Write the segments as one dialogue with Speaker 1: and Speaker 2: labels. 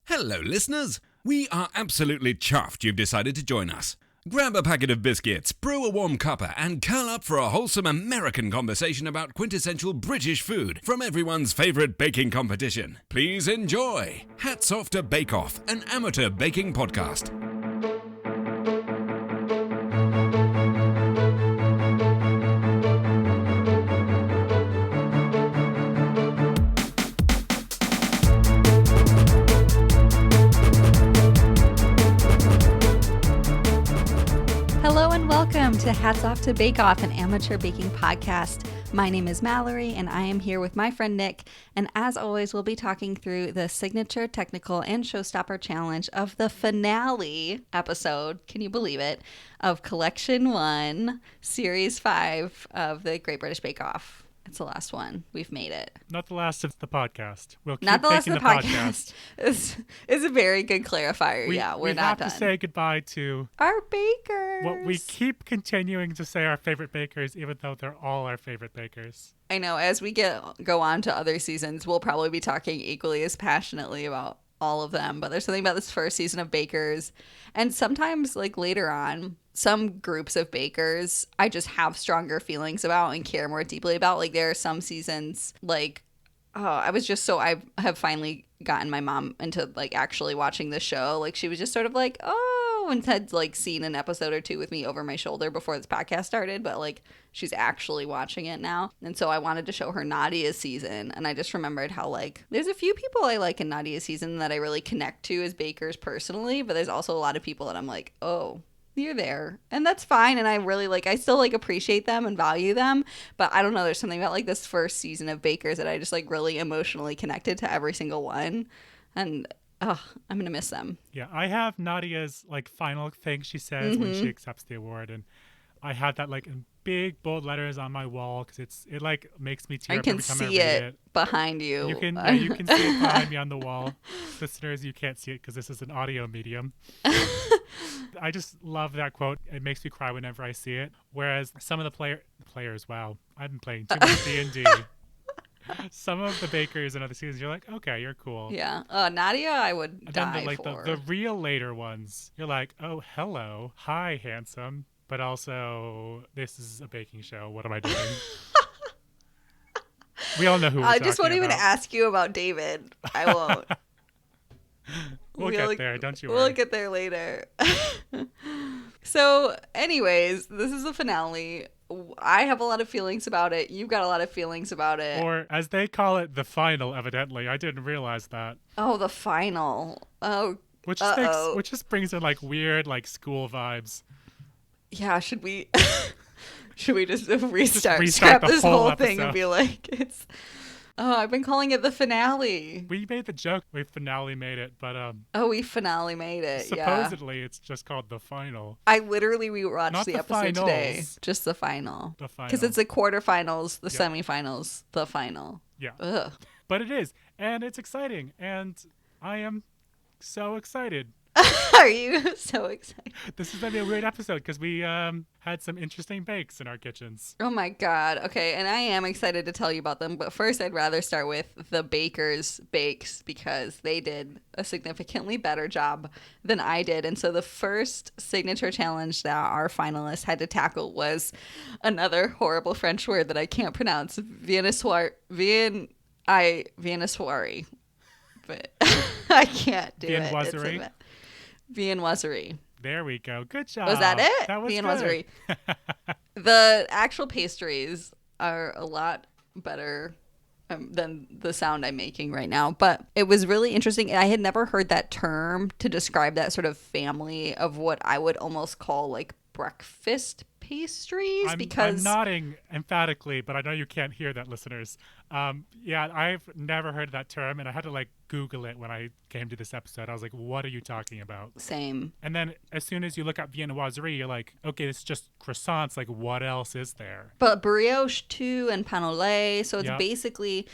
Speaker 1: Hello, listeners! We are absolutely chuffed you've decided to join us. Grab a packet of biscuits, brew a warm cuppa, and curl up for a wholesome American conversation about quintessential British food from everyone's favourite baking competition. Please enjoy! Hats Off to Bake Off, an amateur baking podcast.
Speaker 2: Welcome to Hats Off to Bake Off, an amateur baking podcast. My name is Malory, and I am here with my friend Nick. And as always, we'll be talking through the signature, technical, and showstopper challenge of the finale episode, can you believe it, of Collection 1, Series 5 of the Great British Bake Off. It's the last one. We've made it.
Speaker 3: Not the last of the podcast. We'll keep
Speaker 2: Not the last
Speaker 3: making
Speaker 2: of the podcast. Is a very good clarifier. We're not done.
Speaker 3: We have to say goodbye to
Speaker 2: our bakers.
Speaker 3: What we keep continuing to say our favorite bakers, even though they're all our favorite bakers.
Speaker 2: I know. As we go on to other seasons, we'll probably be talking equally as passionately about all of them. But there's something about this first season of bakers, and sometimes like later on, some groups of bakers I just have stronger feelings about and care more deeply about. Like there are some seasons like, I have finally gotten my mom into like actually watching the show. Like she was just sort of like, and had like seen an episode or two with me over my shoulder before this podcast started, but like she's actually watching it now. And so I wanted to show her Nadia's season, and I just remembered how like there's a few people I like in Nadia's season that I really connect to as bakers personally, but there's also a lot of people that I'm like, oh, you're there, and that's fine. And I really I still like appreciate them and value them, but I don't know, there's something about like this first season of bakers that I just like really emotionally connected to every single one, and I'm gonna miss them.
Speaker 3: Yeah, I have Nadia's like final thing she says when she accepts the award, and I had that like in big bold letters on my wall because it like makes me tear up every time I read it.
Speaker 2: I can see it behind you.
Speaker 3: You can see it behind me on the wall. Listeners, you can't see it because this is an audio medium. I just love that quote. It makes me cry whenever I see it. Whereas some of the players, wow, I've been playing too much D&D. Some of the bakers in other seasons, you're like, okay, you're cool.
Speaker 2: Yeah. Nadia, I would die for.
Speaker 3: The real later ones, you're like, oh, hello. Hi, handsome. But also, this is a baking show. What am I doing? We all know who we're talking about.
Speaker 2: I just won't even ask you about David. I won't.
Speaker 3: We'll get there. Don't you worry.
Speaker 2: We'll get there later. So, anyways, this is the finale. I have a lot of feelings about it. You've got a lot of feelings about it.
Speaker 3: Or, as they call it, the final, evidently. I didn't realize that.
Speaker 2: Oh, the final. Oh,
Speaker 3: which just brings in, like, weird, like, school vibes.
Speaker 2: Yeah, should we just restart this whole thing and be like, it's... Oh, I've been calling it the finale.
Speaker 3: We made the joke. We finale made it, but
Speaker 2: we finale made it.
Speaker 3: Supposedly, it's just called the final.
Speaker 2: I literally rewatched the episode
Speaker 3: finals.
Speaker 2: Today. Just the final.
Speaker 3: The final.
Speaker 2: Because it's the quarterfinals, the semifinals, the final.
Speaker 3: Yeah.
Speaker 2: Ugh.
Speaker 3: But it is, and it's exciting, and I am so excited.
Speaker 2: Are you so excited?
Speaker 3: This is going to be a weird episode because we had some interesting bakes in our kitchens.
Speaker 2: Oh my God. Okay. And I am excited to tell you about them. But first, I'd rather start with the bakers' bakes because they did a significantly better job than I did. And so the first signature challenge that our finalists had to tackle was another horrible French word that I can't pronounce. Viennoiserie. But I can't do it. Viennoiserie.
Speaker 3: There we go. Good job.
Speaker 2: Was that it?
Speaker 3: That was
Speaker 2: Viennoiserie. The actual pastries are a lot better than the sound I'm making right now. But it was really interesting. I had never heard that term to describe that sort of family of what I would almost call like breakfast pastries.
Speaker 3: I'm nodding emphatically, but I know you can't hear that, listeners. Yeah, I've never heard that term, and I had to like Google it when I came to this episode. I was like, what are you talking about?
Speaker 2: Same.
Speaker 3: And then as soon as you look up Viennoiserie, you're like, okay, it's just croissants. Like, what else is there?
Speaker 2: But brioche too, and pain au lait. So it's basically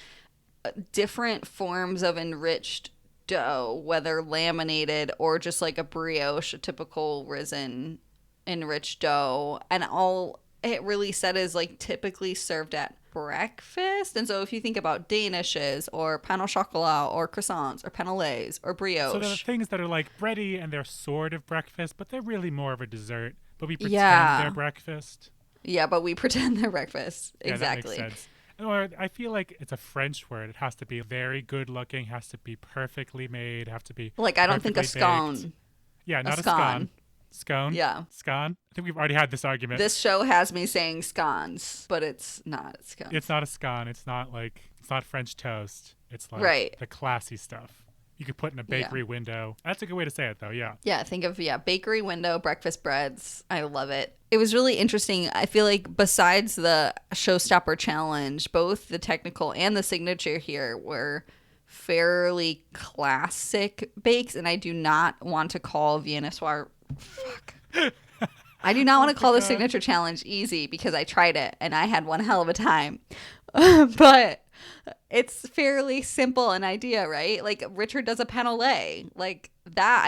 Speaker 2: different forms of enriched dough, whether laminated or just like a brioche, a typical risen enriched dough, and all it really said is like typically served at breakfast. And so if you think about danishes or pain au chocolat or croissants or pain au lait or brioche.
Speaker 3: So there are things that are like bready and they're sort of breakfast, but they're really more of a dessert. But we pretend they're breakfast.
Speaker 2: Yeah, but we pretend they're breakfast.
Speaker 3: Yeah,
Speaker 2: Exactly.
Speaker 3: that makes sense. Or I feel like it's a French word. It has to be very good looking, has to be perfectly made, have to be
Speaker 2: Like, I don't think a
Speaker 3: perfectly
Speaker 2: scone.
Speaker 3: baked. Yeah, not a
Speaker 2: scone.
Speaker 3: scone. Scone?
Speaker 2: Yeah.
Speaker 3: Scone? I think we've already had this argument.
Speaker 2: This show has me saying scones, but it's not scones.
Speaker 3: It's not a scone. It's not French toast. It's like
Speaker 2: Right.
Speaker 3: the classy stuff. You could put in a bakery window. That's a good way to say it, though, yeah.
Speaker 2: Yeah, think of, bakery window, breakfast breads. I love it. It was really interesting. I feel like besides the Showstopper challenge, both the technical and the signature here were fairly classic bakes, and I do not want to call Viennoiserie... Fuck. I do not want to call the signature challenge easy because I tried it, and I had one hell of a time. But... it's fairly simple an idea, right? Like Richard does a pain au lait. Like that,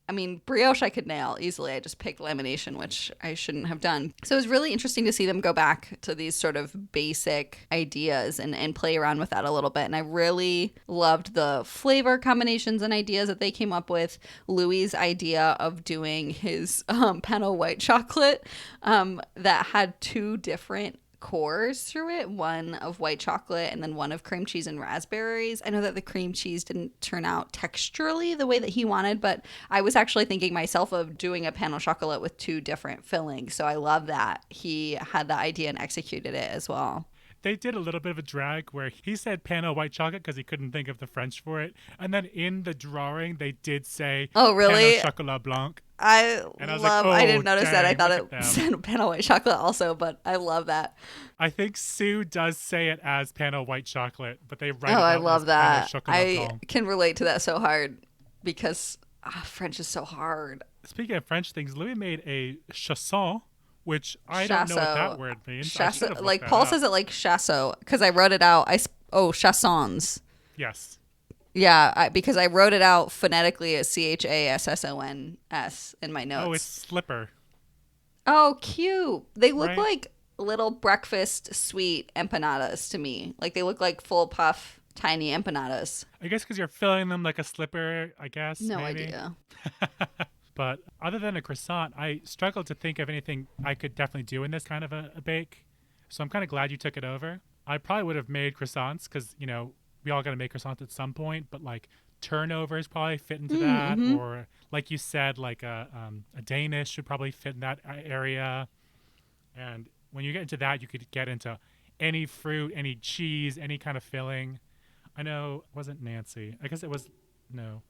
Speaker 2: I mean, brioche I could nail easily. I just picked lamination, which I shouldn't have done. So it was really interesting to see them go back to these sort of basic ideas and play around with that a little bit. And I really loved the flavor combinations and ideas that they came up with. Louis' idea of doing his pain au white chocolate that had two different cores through it, one of white chocolate and then one of cream cheese and raspberries. I know that the cream cheese didn't turn out texturally the way that he wanted, but I was actually thinking myself of doing a pain au chocolat with two different fillings. So I love that he had the idea and executed it as well.
Speaker 3: They did a little bit of a drag where he said pain au white chocolate because he couldn't think of the French for it. And then in the drawing, they did say
Speaker 2: oh, really?
Speaker 3: pain au chocolat blanc.
Speaker 2: I didn't notice that. I thought it
Speaker 3: dang,
Speaker 2: said pain au white chocolate also, but I love that.
Speaker 3: I think Sue does say it as pain au white chocolate, but they write it
Speaker 2: I
Speaker 3: out
Speaker 2: love
Speaker 3: as
Speaker 2: that.
Speaker 3: pain au chocolat
Speaker 2: I
Speaker 3: blanc.
Speaker 2: can relate to that so hard because French is so hard.
Speaker 3: Speaking of French things, Louis made a chausson, which I don't know what that word means.
Speaker 2: Like Paul says it like chasso because I wrote it out. Chassons.
Speaker 3: Yes.
Speaker 2: Yeah, because I wrote it out phonetically as CHASSONS in my notes.
Speaker 3: Oh, it's slipper.
Speaker 2: Oh, cute. They look
Speaker 3: Right?
Speaker 2: like little breakfast sweet empanadas to me. Like they look like full puff tiny empanadas.
Speaker 3: I guess because you're filling them like a slipper, I guess.
Speaker 2: No
Speaker 3: maybe.
Speaker 2: idea.
Speaker 3: But other than a croissant, I struggled to think of anything I could definitely do in this kind of a bake. So I'm kind of glad you took it over. I probably would have made croissants because, we all got to make croissants at some point, but like turnovers probably fit into that. Or like you said, like a Danish should probably fit in that area. And when you get into that, you could get into any fruit, any cheese, any kind of filling. I know it wasn't Nancy. I guess it was, no.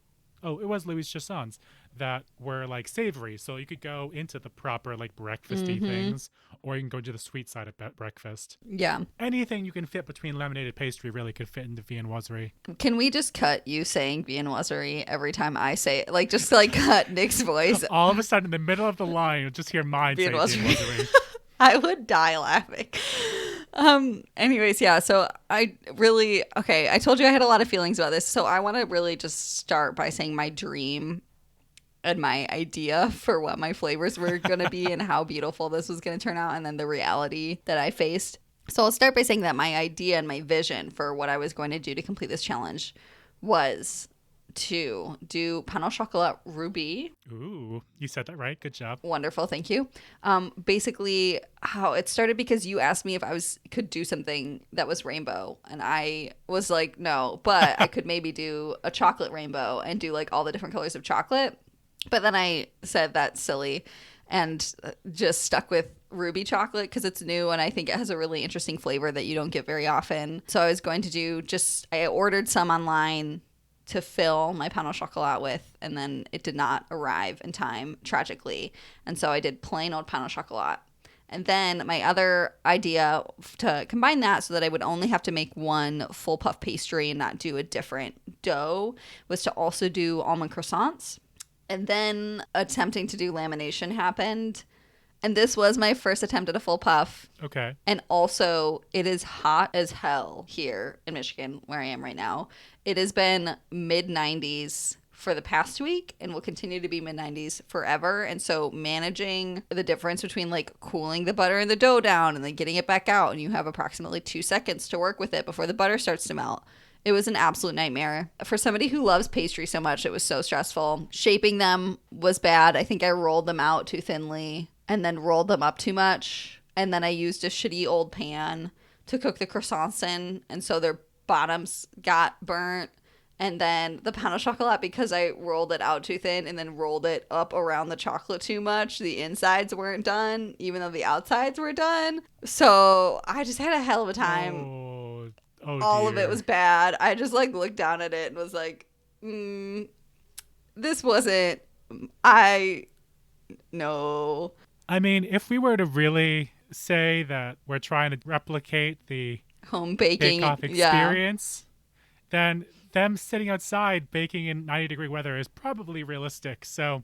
Speaker 3: Oh, it was Louis' Chassons that were like savory. So you could go into the proper like breakfasty things, or you can go to the sweet side of breakfast.
Speaker 2: Yeah.
Speaker 3: Anything you can fit between laminated pastry really could fit into viennoiserie.
Speaker 2: Can we just cut you saying viennoiserie every time I say it? Like just like cut Nick's voice.
Speaker 3: All of a sudden, in the middle of the line, you'll just hear mine say viennoiserie.
Speaker 2: I would die laughing. Anyways, yeah, so I told you I had a lot of feelings about this. So I want to really just start by saying my dream and my idea for what my flavors were going to be and how beautiful this was going to turn out, and then the reality that I faced. So I'll start by saying that my idea and my vision for what I was going to do to complete this challenge was to do pain au chocolat ruby.
Speaker 3: Ooh, you said that right. Good job.
Speaker 2: Wonderful, thank you. Basically, how it started because you asked me if I could do something that was rainbow, and I was like, no, but I could maybe do a chocolate rainbow and do like all the different colors of chocolate. But then I said that's silly and just stuck with ruby chocolate because it's new and I think it has a really interesting flavor that you don't get very often. So I was going to do I ordered some online to fill my pain au chocolat with, and then it did not arrive in time, tragically. And so I did plain old pain au chocolat. And then my other idea to combine that so that I would only have to make one full puff pastry and not do a different dough was to also do almond croissants. And then attempting to do lamination happened. And this was my first attempt at a full puff.
Speaker 3: Okay.
Speaker 2: And also, it is hot as hell here in Michigan, where I am right now. It has been mid-90s for the past week and will continue to be mid-90s forever. And so managing the difference between like cooling the butter and the dough down and then getting it back out, and you have approximately 2 seconds to work with it before the butter starts to melt. It was an absolute nightmare. For somebody who loves pastry so much, it was so stressful. Shaping them was bad. I think I rolled them out too thinly and then rolled them up too much. And then I used a shitty old pan to cook the croissants in, and so their bottoms got burnt. And then the pain au chocolat, because I rolled it out too thin and then rolled it up around the chocolate too much, the insides weren't done, even though the outsides were done. So I just had a hell of a time. All of it was bad. I just like looked down at it and was like, this wasn't, no.
Speaker 3: I mean, if we were to really say that we're trying to replicate the
Speaker 2: home baking
Speaker 3: bake-off experience, then them sitting outside baking in 90-degree weather is probably realistic. So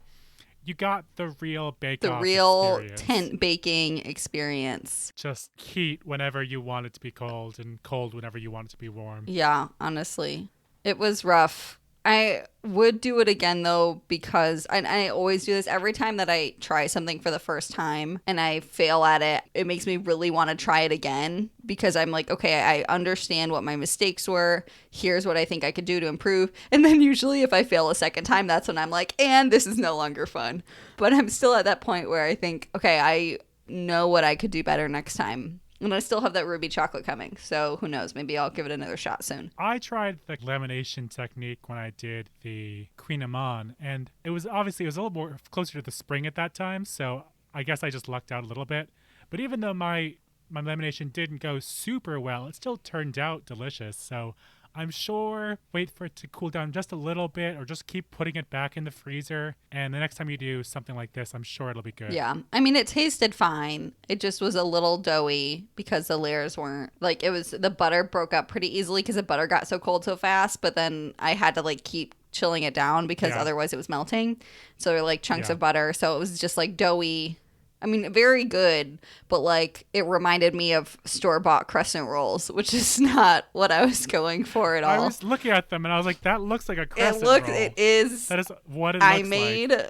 Speaker 3: you got the real bake-off experience.
Speaker 2: Tent baking experience.
Speaker 3: Just heat whenever you want it to be cold and cold whenever you want it to be warm.
Speaker 2: Yeah, honestly. It was rough. I would do it again, though, because I always do this every time that I try something for the first time and I fail at it. It makes me really want to try it again because I'm like, okay, I understand what my mistakes were. Here's what I think I could do to improve. And then usually if I fail a second time, that's when I'm like, and this is no longer fun. But I'm still at that point where I think, okay, I know what I could do better next time. And I still have that ruby chocolate coming. So who knows? Maybe I'll give it another shot soon.
Speaker 3: I tried the lamination technique when I did the Queen Amman. And it was a little more closer to the spring at that time. So I guess I just lucked out a little bit. But even though my lamination didn't go super well, it still turned out delicious. So I'm sure wait for it to cool down just a little bit or just keep putting it back in the freezer. And the next time you do something like this, I'm sure it'll be good.
Speaker 2: Yeah. I mean, it tasted fine. It just was a little doughy because the layers weren't like the butter broke up pretty easily because the butter got so cold so fast. But then I had to like keep chilling it down because otherwise it was melting. So they're like chunks of butter. So it was just like doughy. I mean, very good, but like it reminded me of store-bought crescent rolls, which is not what I was going for at all.
Speaker 3: I was looking at them and I was like, that looks like a crescent roll.
Speaker 2: It is.
Speaker 3: That is what it looks like.
Speaker 2: I made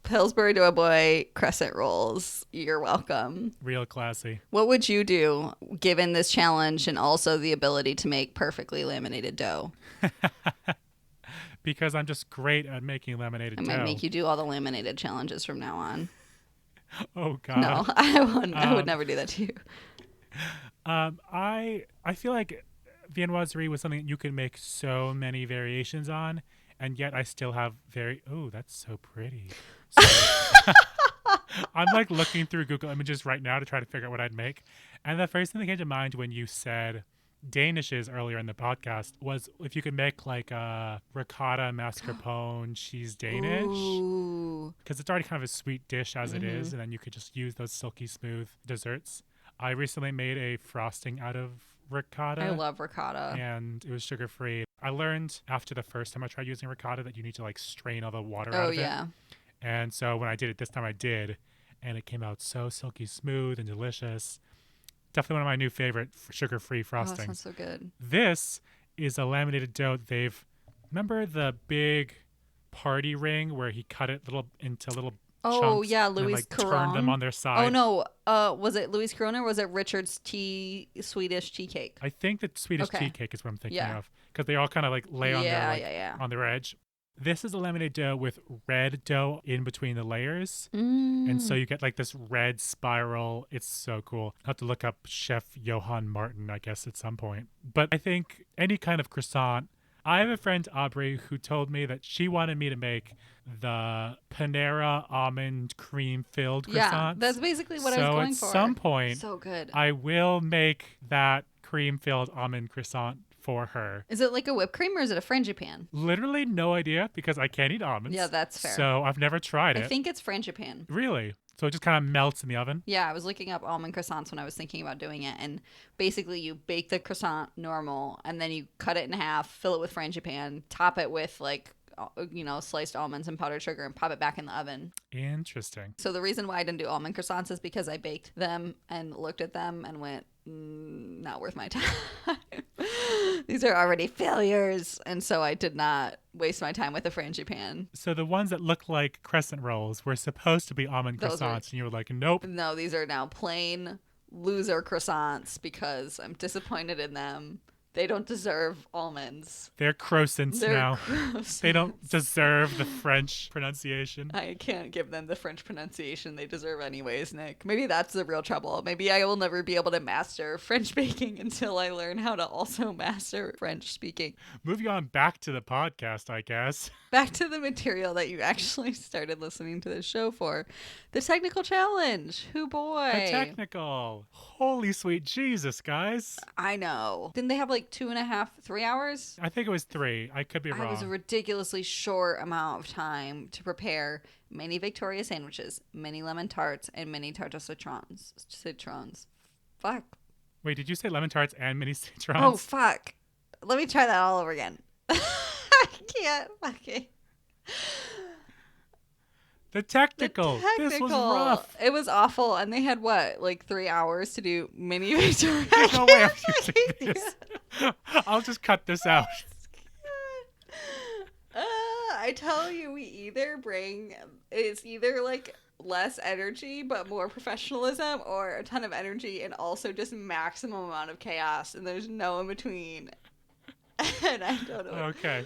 Speaker 2: Pillsbury Doughboy crescent rolls. You're welcome.
Speaker 3: Real classy.
Speaker 2: What would you do given this challenge and also the ability to make perfectly laminated dough?
Speaker 3: Because I'm just great at making laminated dough.
Speaker 2: I might make you do all the laminated challenges from now on.
Speaker 3: Oh God!
Speaker 2: No, I would never do that to you.
Speaker 3: I feel like Viennoiserie was something you could make so many variations on, and yet I still have that's so pretty. So, I'm like looking through Google Images right now to try to figure out what I'd make, and the first thing that came to mind when you said Danishes earlier in the podcast was if you could make like a ricotta mascarpone cheese Danish, because it's already kind of a sweet dish as it is, and then you could just use those silky smooth desserts. I recently made a frosting out of ricotta.
Speaker 2: I love ricotta.
Speaker 3: And it was sugar free. I learned after the first time I tried using ricotta that you need to like strain all the water out of it. And so when I did it this time, I did, and it came out so silky smooth and delicious. Definitely one of my new favorite sugar-free frostings. Oh, that
Speaker 2: sounds so good.
Speaker 3: This is a laminated dough. Remember the big party ring where he cut it into little chunks?
Speaker 2: Oh, yeah, Louis
Speaker 3: Corona. Turned them on their side.
Speaker 2: Oh, no. Was it Louis Corona or was it Richard's Swedish Tea Cake?
Speaker 3: I think that Swedish Tea Cake is what I'm thinking of, because they all kind of like lay on on their edge. This is a laminated dough with red dough in between the layers. And so you get like this red spiral. It's so cool. I'll have to look up Chef Johann Martin, I guess, at some point. But I think any kind of croissant. I have a friend, Aubrey, who told me that she wanted me to make the Panera almond cream filled croissants. Yeah,
Speaker 2: that's basically what I was going for.
Speaker 3: So at some point,
Speaker 2: so good.
Speaker 3: I will make that cream filled almond croissant for her.
Speaker 2: Is it like a whipped cream or is it a frangipane?
Speaker 3: Literally no idea because I can't eat almonds.
Speaker 2: Yeah, that's fair.
Speaker 3: So I've never tried it.
Speaker 2: I think it's frangipane.
Speaker 3: Really? So it just kind of melts in the oven?
Speaker 2: Yeah, I was looking up almond croissants when I was thinking about doing it. And basically you bake the croissant normal and then you cut it in half, fill it with frangipane, top it with like, sliced almonds and powdered sugar and pop it back in the oven.
Speaker 3: Interesting.
Speaker 2: So the reason why I didn't do almond croissants is because I baked them and looked at them and went, not worth my time. These are already failures. And so I waste my time with a frangipane.
Speaker 3: So the ones that look like crescent rolls were supposed to be almond croissants, and you were like, nope.
Speaker 2: No, these are now plain loser croissants because I'm disappointed in them. They don't deserve almonds.
Speaker 3: They're croissants now.
Speaker 2: Croissants.
Speaker 3: They don't deserve the French pronunciation.
Speaker 2: I can't give them the French pronunciation they deserve anyways, Nick. Maybe that's the real trouble. Maybe I will never be able to master French baking until I learn how to also master French speaking.
Speaker 3: Moving on back to the podcast, I guess.
Speaker 2: Back to the material that you actually started listening to this show for. The technical challenge. Hoo boy.
Speaker 3: The technical. Holy sweet Jesus, guys.
Speaker 2: I know. Didn't they have like 2.5, 3 hours?
Speaker 3: I think it was 3. I could be wrong.
Speaker 2: It was a ridiculously short amount of time to prepare mini Victoria sandwiches, mini lemon tarts, and mini tarte aux citrons. Fuck.
Speaker 3: Wait, did you say lemon tarts and mini citrons?
Speaker 2: Oh, fuck. Let me try that all over again. I can't. Okay.
Speaker 3: The technical. This was rough.
Speaker 2: It was awful. And they had what, like 3 hours to do mini Victoria?
Speaker 3: There's no way I'm using this. I'll just cut this out.
Speaker 2: I tell you, it's either like less energy but more professionalism, or a ton of energy and also just maximum amount of chaos, and there's no in between. And I don't know.
Speaker 3: Okay.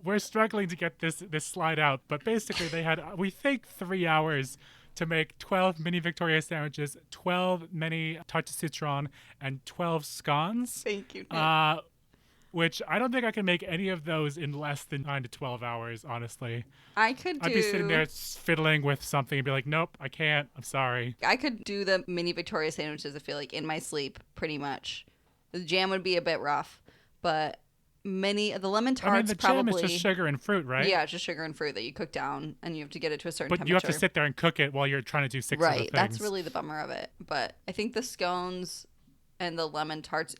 Speaker 3: We're struggling to get this slide out, but basically they had, we think, 3 hours to make 12 mini Victoria sandwiches, 12 mini tarte au citron, and 12 scones.
Speaker 2: Thank you, Nick.
Speaker 3: Which I don't think I can make any of those in less than 9 to 12 hours, honestly.
Speaker 2: I'd
Speaker 3: be sitting there fiddling with something and be like, nope, I can't. I'm sorry.
Speaker 2: I could do the mini Victoria sandwiches, I feel like, in my sleep, pretty much. The jam would be a bit rough, but the lemon tarts
Speaker 3: the
Speaker 2: probably...
Speaker 3: jam is just sugar and fruit, right?
Speaker 2: Yeah, it's just sugar and fruit that you cook down, and you have to get it to a certain temperature.
Speaker 3: But you have to sit there and cook it while you're trying to do 6 other things.
Speaker 2: Right, that's really the bummer of it. But I think the scones and the lemon tarts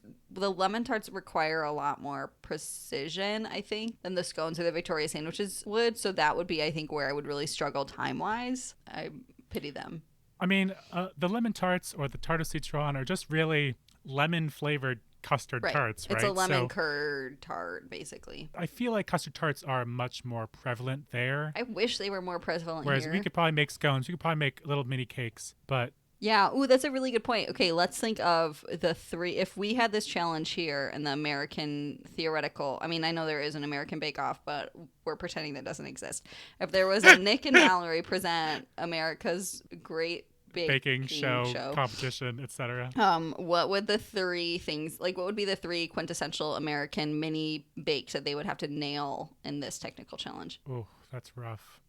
Speaker 2: require a lot more precision, I think, than the scones or the Victoria sandwiches would. So that would be, I think, where I would really struggle time-wise. I pity them.
Speaker 3: I mean, the lemon tarts or the tarte au citron are just really lemon-flavored custard tarts, right?
Speaker 2: It's a lemon curd tart, basically.
Speaker 3: I feel like custard tarts are much more prevalent there.
Speaker 2: I wish they were more prevalent
Speaker 3: Whereas
Speaker 2: here.
Speaker 3: we could probably make scones. We could probably make little mini cakes, but...
Speaker 2: Yeah. Ooh, that's a really good point. Okay, let's think of the 3. If we had this challenge here in the American theoretical, I mean, I know there is an American Bake Off, but we're pretending that doesn't exist. If there was a Nick and Malory present America's Great
Speaker 3: Baking show, competition, etc.
Speaker 2: What would the 3 things, like what would be the 3 quintessential American mini bakes that they would have to nail in this technical challenge?
Speaker 3: Oh, that's rough.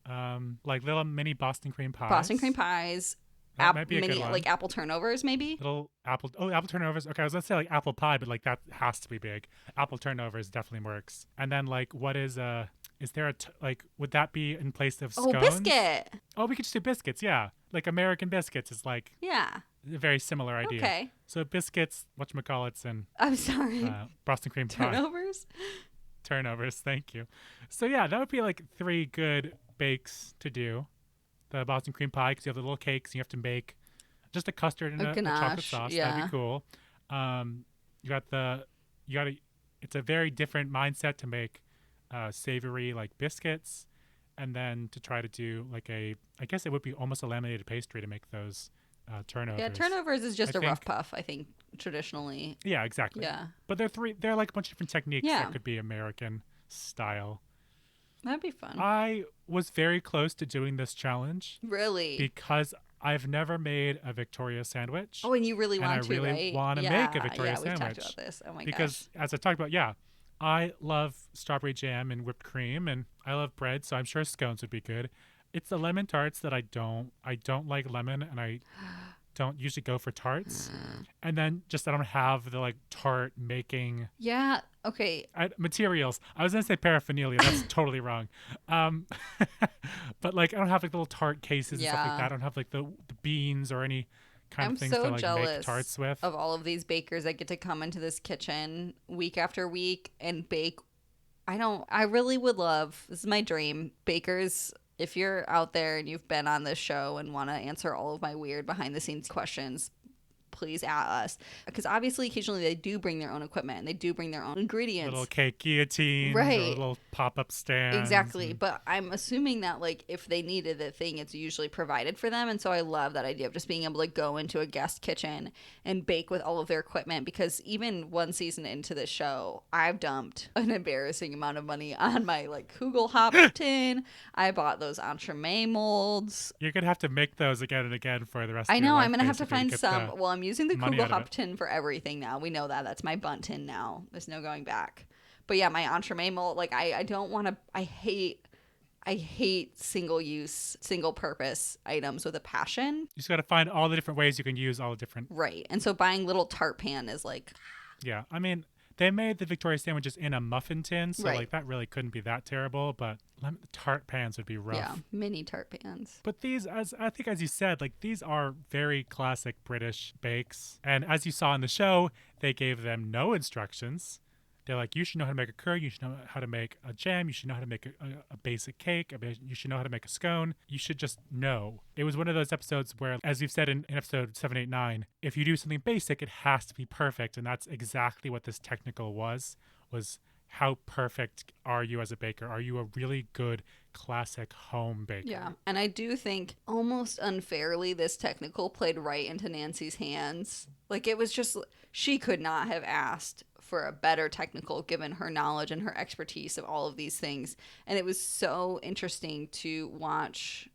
Speaker 3: Like little mini Boston cream pies.
Speaker 2: Boston cream pies.
Speaker 3: That might be a good one.
Speaker 2: Like apple turnovers, maybe?
Speaker 3: Apple turnovers. Okay, I was going to say like apple pie, but like that has to be big. Apple turnovers definitely works. And then like what is there would that be in place of scones?
Speaker 2: Oh, biscuit.
Speaker 3: Oh, we could just do biscuits, yeah. Like American biscuits is like a very similar idea.
Speaker 2: Okay.
Speaker 3: So biscuits, whatchamacallits, and
Speaker 2: I'm sorry.
Speaker 3: Boston cream pie.
Speaker 2: Turnovers,
Speaker 3: thank you. So yeah, that would be like 3 good bakes to do. The Boston cream pie, because you have the little cakes, and you have to make just a custard and a chocolate sauce.
Speaker 2: Yeah.
Speaker 3: That'd be cool. It's a very different mindset to make savory like biscuits, and then to try to do like I guess it would be almost a laminated pastry to make those turnovers.
Speaker 2: Yeah, turnovers is just a rough puff, I think, traditionally.
Speaker 3: Yeah, exactly.
Speaker 2: Yeah.
Speaker 3: But they're like a bunch of different techniques
Speaker 2: that
Speaker 3: could be American style.
Speaker 2: That'd be fun.
Speaker 3: I was very close to doing this challenge.
Speaker 2: Really?
Speaker 3: Because I've never made a Victoria sandwich.
Speaker 2: Oh, and you really want to, right?
Speaker 3: I really want to make a Victoria sandwich.
Speaker 2: Yeah, we've talked about this. Oh my gosh.
Speaker 3: Because as I talked about, I love strawberry jam and whipped cream, and I love bread, so I'm sure scones would be good. It's the lemon tarts that I don't like lemon, and I don't usually go for tarts. And then just I don't have the like tart making
Speaker 2: okay
Speaker 3: materials. I was gonna say paraphernalia. That's totally wrong. But like I don't have like little tart cases and stuff like that. I don't have like the beans or any kind of things to like make tarts with.
Speaker 2: Of all of these bakers that get to come into this kitchen week after week and bake. I really would love, this is my dream, bakers. If you're out there and you've been on this show and want to answer all of my weird behind the scenes questions, please at us. Because obviously, occasionally they do bring their own equipment and they do bring their own ingredients.
Speaker 3: Little cake guillotines,
Speaker 2: right?
Speaker 3: Or little pop-up stands.
Speaker 2: Exactly. But I'm assuming that like if they needed a thing, it's usually provided for them. And so I love that idea of just being able to go into a guest kitchen and bake with all of their equipment. Because even one season into the show, I've dumped an embarrassing amount of money on my like Kugelhopf tin. I bought those entremet molds.
Speaker 3: You're gonna have to make those again and again for the rest of
Speaker 2: I
Speaker 3: your
Speaker 2: know.
Speaker 3: life.
Speaker 2: I'm gonna have to
Speaker 3: basically,
Speaker 2: find
Speaker 3: get
Speaker 2: some.
Speaker 3: the
Speaker 2: Well, I'm using the
Speaker 3: money out of
Speaker 2: Kugelhopf
Speaker 3: it.
Speaker 2: tin for everything now. We know that. That's my bunt tin now. There's no going back. But yeah, my entremet mold. Like I don't want to. I hate single-use, single-purpose items with a passion.
Speaker 3: You just gotta find all the different ways you can use all the different.
Speaker 2: Right. And so buying little tart pan is like.
Speaker 3: Yeah, I mean, they made the Victoria sandwiches in a muffin tin, so
Speaker 2: Right.
Speaker 3: like that really couldn't be that terrible. But tart pans would be rough.
Speaker 2: Yeah, mini tart pans.
Speaker 3: But these, as I think, as you said, like these are very classic British bakes. And as you saw in the show, they gave them no instructions. They're like, you should know how to make a curd. You should know how to make a jam. You should know how to make a basic cake. You should know how to make a scone. You should just know. It was one of those episodes where, as you've said in episode 789, if you do something basic, it has to be perfect. And that's exactly what this technical was how perfect are you as a baker? Are you a really good classic home baker?
Speaker 2: Yeah. And I do think almost unfairly this technical played right into Nancy's hands. Like it was just, she could not have asked for a better technical given her knowledge and her expertise of all of these things. And it was so interesting to watch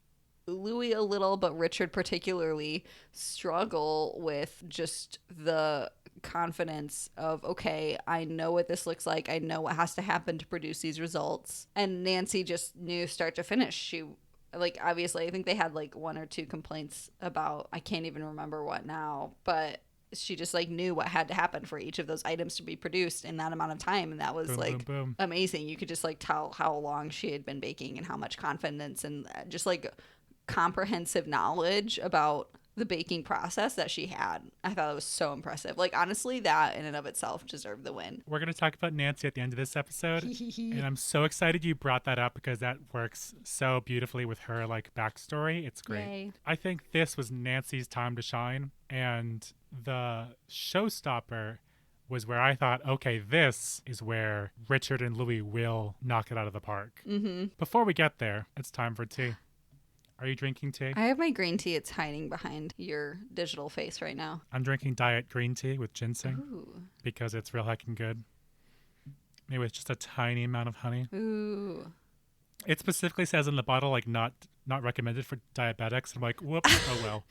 Speaker 2: Louis a little, but Richard particularly struggle with just the confidence of, okay, I know what this looks like. I know what has to happen to produce these results. And Nancy just knew start to finish. She, like, obviously, I think they had like one or two complaints about, I can't even remember what now, but she just like knew what had to happen for each of those items to be produced in that amount of time. And that was
Speaker 3: Boom, boom.
Speaker 2: amazing. You could just like tell how long she had been baking and how much confidence and just like comprehensive knowledge about the baking process that she had. I thought it was so impressive. Like, honestly, that in and of itself deserved the win.
Speaker 3: We're going to talk about Nancy at the end of this episode. And I'm so excited you brought that up because that works so beautifully with her, like, backstory. It's great.
Speaker 2: Yay.
Speaker 3: I think this was Nancy's time to shine. And the showstopper was where I thought, okay, this is where Richard and Louis will knock it out of the park.
Speaker 2: Mm-hmm.
Speaker 3: Before we get there, it's time for tea. Are you drinking tea?
Speaker 2: I have my green tea. It's hiding behind your digital face right now.
Speaker 3: I'm drinking diet green tea with ginseng
Speaker 2: Ooh.
Speaker 3: because it's real heckin' good. Maybe with just a tiny amount of honey.
Speaker 2: Ooh.
Speaker 3: It specifically says in the bottle, like, not recommended for diabetics. I'm like, whoops, oh well.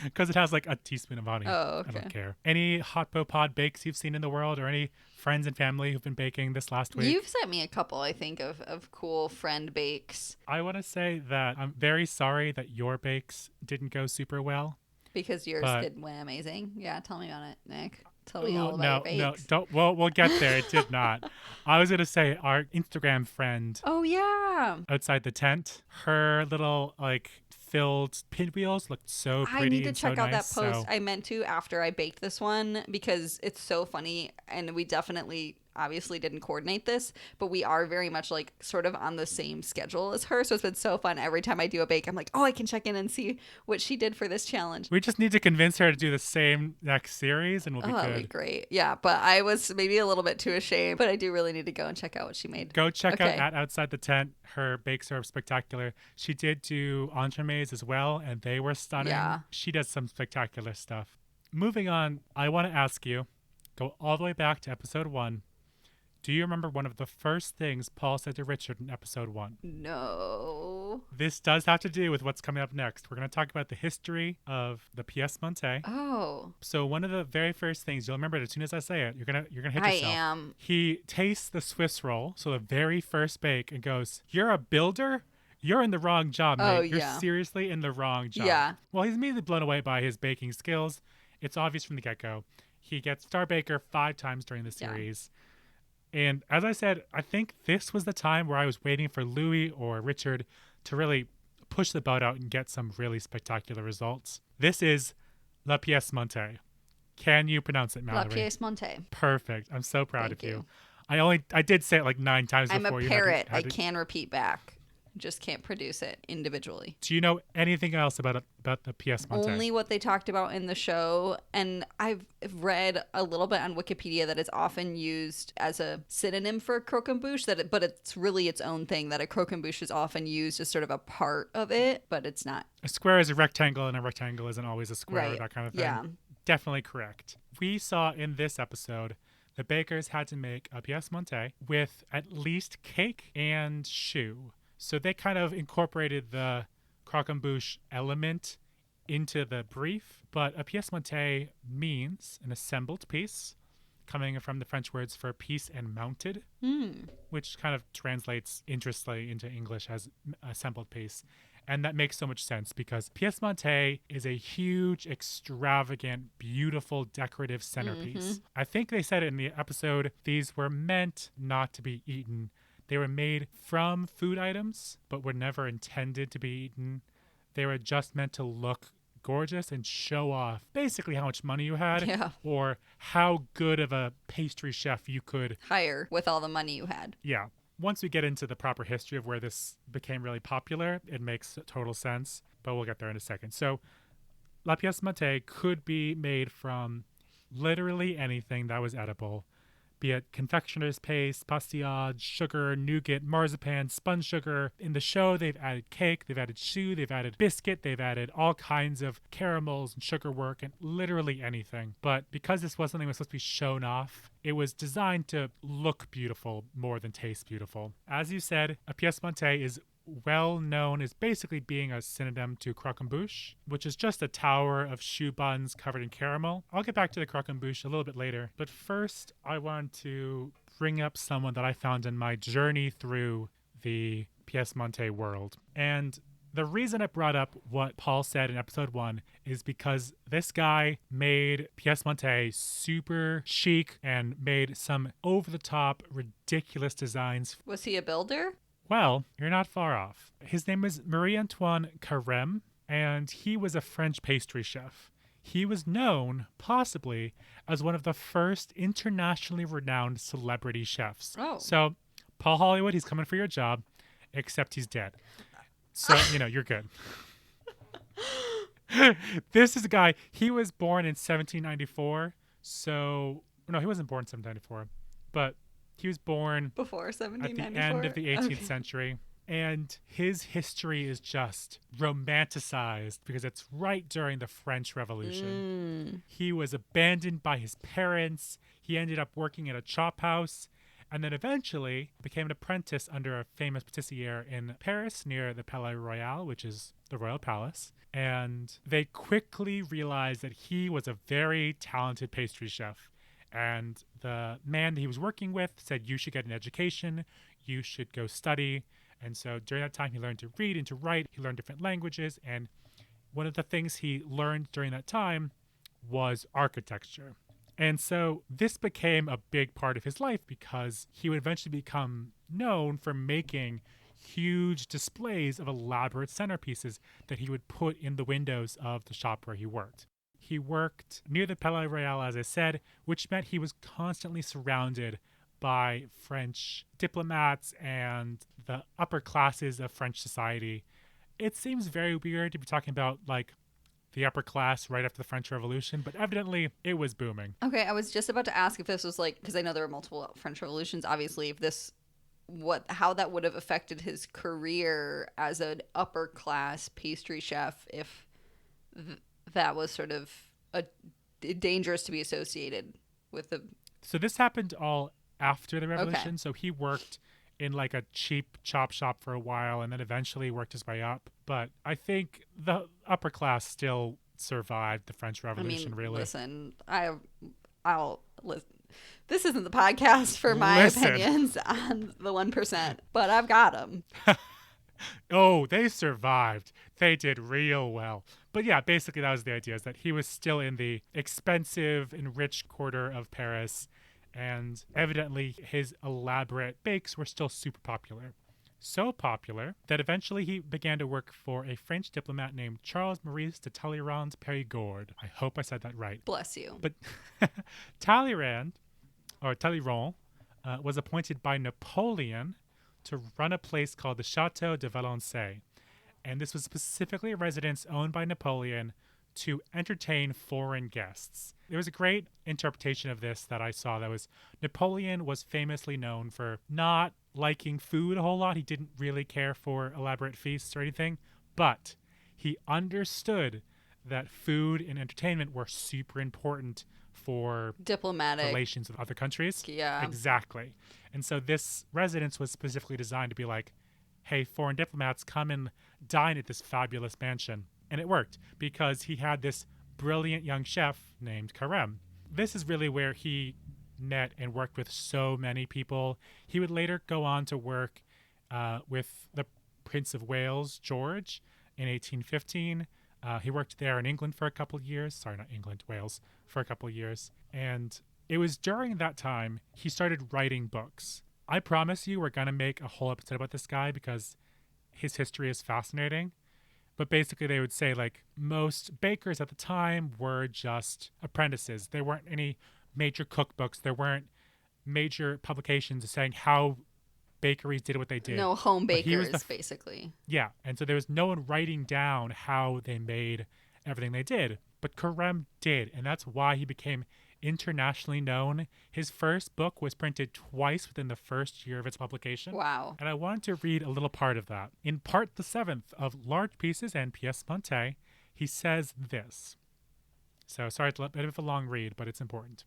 Speaker 3: Because it has like a teaspoon of honey.
Speaker 2: Oh, okay.
Speaker 3: I don't care. Any hot pod bakes you've seen in the world or any friends and family who've been baking this last week?
Speaker 2: You've sent me a couple, I think, of cool friend bakes.
Speaker 3: I want to say that I'm very sorry that your bakes didn't go super well.
Speaker 2: Because yours did went amazing. Yeah, tell me about it, Nick. Tell me all about your bakes.
Speaker 3: No, don't. We'll get there. It did not. I was gonna say our Instagram friend.
Speaker 2: Oh yeah.
Speaker 3: Outside the tent, her little like filled pinwheels looked so pretty.
Speaker 2: I need to
Speaker 3: and
Speaker 2: check
Speaker 3: so
Speaker 2: out
Speaker 3: nice,
Speaker 2: that post.
Speaker 3: so-
Speaker 2: I meant to after I baked this one because it's so funny, and we definitely obviously didn't coordinate this, but we are very much like sort of on the same schedule as her. So it's been so fun. Every time I do a bake, I'm like, oh, I can check in and see what she did for this challenge.
Speaker 3: We just need to convince her to do the same next series, and we'll be
Speaker 2: Oh,
Speaker 3: good.
Speaker 2: that'd be great. Yeah, but I was maybe a little bit too ashamed, but I do really need to go and check out what she made.
Speaker 3: Go check out
Speaker 2: Okay.
Speaker 3: at Outside the Tent. Her bakes are spectacular. She did do entremets as well, and they were stunning.
Speaker 2: Yeah.
Speaker 3: She does some spectacular stuff. Moving on, I want to ask you, go all the way back to episode 1. Do you remember one of the first things Paul said to Richard in episode 1?
Speaker 2: No.
Speaker 3: This does have to do with what's coming up next. We're going to talk about the history of the Piece Montee.
Speaker 2: Oh.
Speaker 3: So one of the very first things you'll remember it as soon as I say it, you're gonna hit
Speaker 2: I
Speaker 3: yourself.
Speaker 2: am.
Speaker 3: He tastes the Swiss roll, so the very first bake, and goes, "You're a builder? You're in the wrong job, mate.
Speaker 2: Oh,
Speaker 3: You're
Speaker 2: yeah.
Speaker 3: seriously in the wrong job."
Speaker 2: Yeah.
Speaker 3: Well, he's immediately blown away by his baking skills. It's obvious from the get-go. He gets Star Baker 5 times during the
Speaker 2: Yeah.
Speaker 3: series. And as I said, I think this was the time where I was waiting for Louis or Richard to really push the boat out and get some really spectacular results. This is La Piece Montee. Can you pronounce it,
Speaker 2: La
Speaker 3: Mallory?
Speaker 2: Piece Montee.
Speaker 3: Perfect. I'm so proud
Speaker 2: Thank
Speaker 3: of you.
Speaker 2: you.
Speaker 3: I did say it like 9 times
Speaker 2: I'm
Speaker 3: before
Speaker 2: a
Speaker 3: you
Speaker 2: parrot.
Speaker 3: had
Speaker 2: I
Speaker 3: to-
Speaker 2: can repeat back. just can't produce it individually.
Speaker 3: Do you know anything else about the Piece Montee?
Speaker 2: Only what they talked about in the show, and I've read a little bit on Wikipedia that it's often used as a synonym for croquembouche, but it's really its own thing, that a croquembouche is often used as sort of a part of it, but it's not.
Speaker 3: A square is a rectangle, and a rectangle isn't always a square,
Speaker 2: Right.
Speaker 3: that kind of thing.
Speaker 2: Yeah.
Speaker 3: Definitely correct. We saw in this episode the bakers had to make a Piece Montee with at least cake and choux. So they kind of incorporated the croquembouche element into the brief, but a Piece Montee means an assembled piece, coming from the French words for piece and mounted, which kind of translates interestingly into English as assembled piece. And that makes so much sense because Piece Montee is a huge, extravagant, beautiful, decorative centerpiece. I think they said it in the episode, these were meant not to be eaten. They were made from food items, but were never intended to be eaten. They were just meant to look gorgeous and show off basically how much money you had or how good of a pastry chef you could
Speaker 2: hire with all the money you had.
Speaker 3: Yeah. Once we get into the proper history of where this became really popular, it makes total sense, but we'll get there in a second. So La Piece Montee could be made from literally anything that was edible, be it confectioner's paste, pastillage, sugar, nougat, marzipan, spun sugar. In the show, they've added cake, they've added choux, they've added biscuit, they've added all kinds of caramels and sugar work and literally anything. But because this was something that was supposed to be shown off, it was designed to look beautiful more than taste beautiful. As you said, a Piece Montee is well known as basically being a synonym to croquembouche, which is just a tower of choux buns covered in caramel. I'll get back to the croquembouche a little bit later, but first I want to bring up someone that I found in my journey through the Piece Montee world. And the reason I brought up what Paul said in episode 1 is because this guy made Piece Montee super chic and made some over-the-top, ridiculous designs.
Speaker 2: Was he a builder?
Speaker 3: Well, you're not far off. His name is Marie-Antoine Carême, and he was a French pastry chef. He was known, possibly, as one of the first internationally renowned celebrity chefs.
Speaker 2: Oh.
Speaker 3: So, Paul Hollywood, he's coming for your job, except he's dead. So, you're good. This is a guy, he was born in 1794. So, no, he wasn't born in 1794, but he was born
Speaker 2: before 1794?
Speaker 3: at the end of the 18th century. And his history is just romanticized because it's right during the French Revolution. He was abandoned by his parents. He ended up working at a chop house and then eventually became an apprentice under a famous patissier in Paris near the Palais Royal, which is the Royal Palace. And they quickly realized that he was a very talented pastry chef. And the man that he was working with said, you should get an education, you should go study. And so during that time, he learned to read and to write. He learned different languages. And one of the things he learned during that time was architecture. And so this became a big part of his life because he would eventually become known for making huge displays of elaborate centerpieces that he would put in the windows of the shop where he worked. He worked near the Palais Royal, as I said, which meant he was constantly surrounded by French diplomats and the upper classes of French society. It seems very weird to be talking about, like, the upper class right after the French Revolution, but evidently it was booming.
Speaker 2: Okay, I was just about to ask if this was like, because I know there were multiple French Revolutions, obviously, if this, how that would have affected his career as an upper class pastry chef, if that was sort of dangerous to be associated with the...
Speaker 3: So this happened all after the Revolution.
Speaker 2: Okay.
Speaker 3: So he worked in like a cheap chop shop for a while and then eventually worked his way up. But I think the upper class still survived the French Revolution, really.
Speaker 2: Listen, I'll listen. This isn't the podcast for my opinions on the 1%, but I've got them.
Speaker 3: Oh, they survived. They did real well. But yeah, basically that was the idea, is that he was still in the expensive and rich quarter of Paris, and evidently his elaborate bakes were still super popular. So popular that eventually he began to work for a French diplomat named Charles Maurice de Talleyrand Périgord. I hope I said that right.
Speaker 2: Bless you.
Speaker 3: But Talleyrand was appointed by Napoleon to run a place called the Château de Valençay. And this was specifically a residence owned by Napoleon to entertain foreign guests. There was a great interpretation of this that I saw that was Napoleon was famously known for not liking food a whole lot. He didn't really care for elaborate feasts or anything, but he understood that food and entertainment were super important for
Speaker 2: Diplomatic
Speaker 3: relations with other countries.
Speaker 2: Yeah.
Speaker 3: Exactly. And so this residence was specifically designed to be like, hey, foreign diplomats, come and dine at this fabulous mansion. And it worked because he had this brilliant young chef named Carême. This is really where he met and worked with so many people. He would later go on to work with the Prince of Wales, George, in 1815. He worked there in England for a couple of years. Sorry, not England, Wales, for a couple of years. And it was during that time he started writing books. I promise you we're going to make a whole episode about this guy because his history is fascinating. But basically they would say like most bakers at the time were just apprentices. There weren't any major cookbooks. There weren't major publications saying how bakeries did what they did.
Speaker 2: No home bakers, basically.
Speaker 3: Yeah, and so there was no one writing down how they made everything they did. But Carême did, and that's why he became internationally known. His first book was printed twice within the first year of its publication.
Speaker 2: Wow.
Speaker 3: And I wanted to read a little part of that. In part the 7th of Large Pieces and Piece Montee, he says this. So sorry, it's a bit of a long read, but it's important.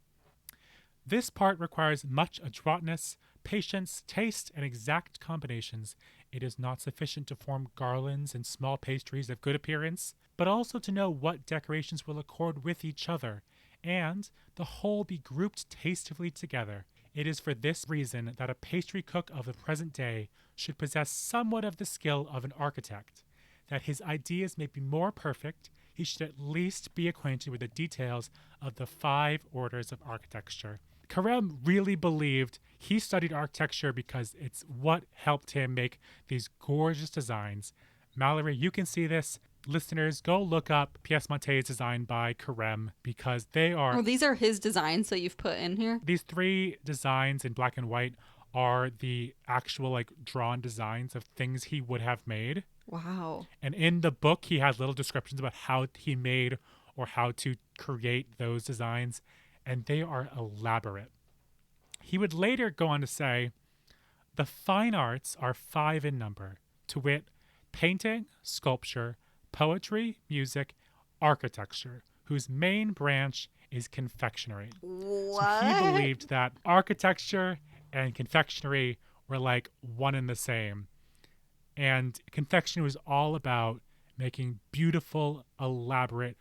Speaker 3: This part requires much adroitness, patience, taste, and exact combinations. It is not sufficient to form garlands and small pastries of good appearance, but also to know what decorations will accord with each other, and the whole be grouped tastefully together. It is for this reason that a pastry cook of the present day should possess somewhat of the skill of an architect. That his ideas may be more perfect, he should at least be acquainted with the details of the 5 orders of architecture. Carême really believed he studied architecture because it's what helped him make these gorgeous designs. Malory, you can see this. Listeners, go look up Piece Montee's design by Carême because they are...
Speaker 2: Oh, these are his designs that you've put in here?
Speaker 3: These 3 designs in black and white are the actual like drawn designs of things he would have made.
Speaker 2: Wow.
Speaker 3: And in the book, he has little descriptions about how he made or how to create those designs, and they are elaborate. He would later go on to say, the fine arts are 5 in number, to wit, painting, sculpture, poetry, music, architecture, whose main branch is confectionery.
Speaker 2: What?
Speaker 3: So he believed that architecture and confectionery were like one and the same. And confectionery was all about making beautiful, elaborate,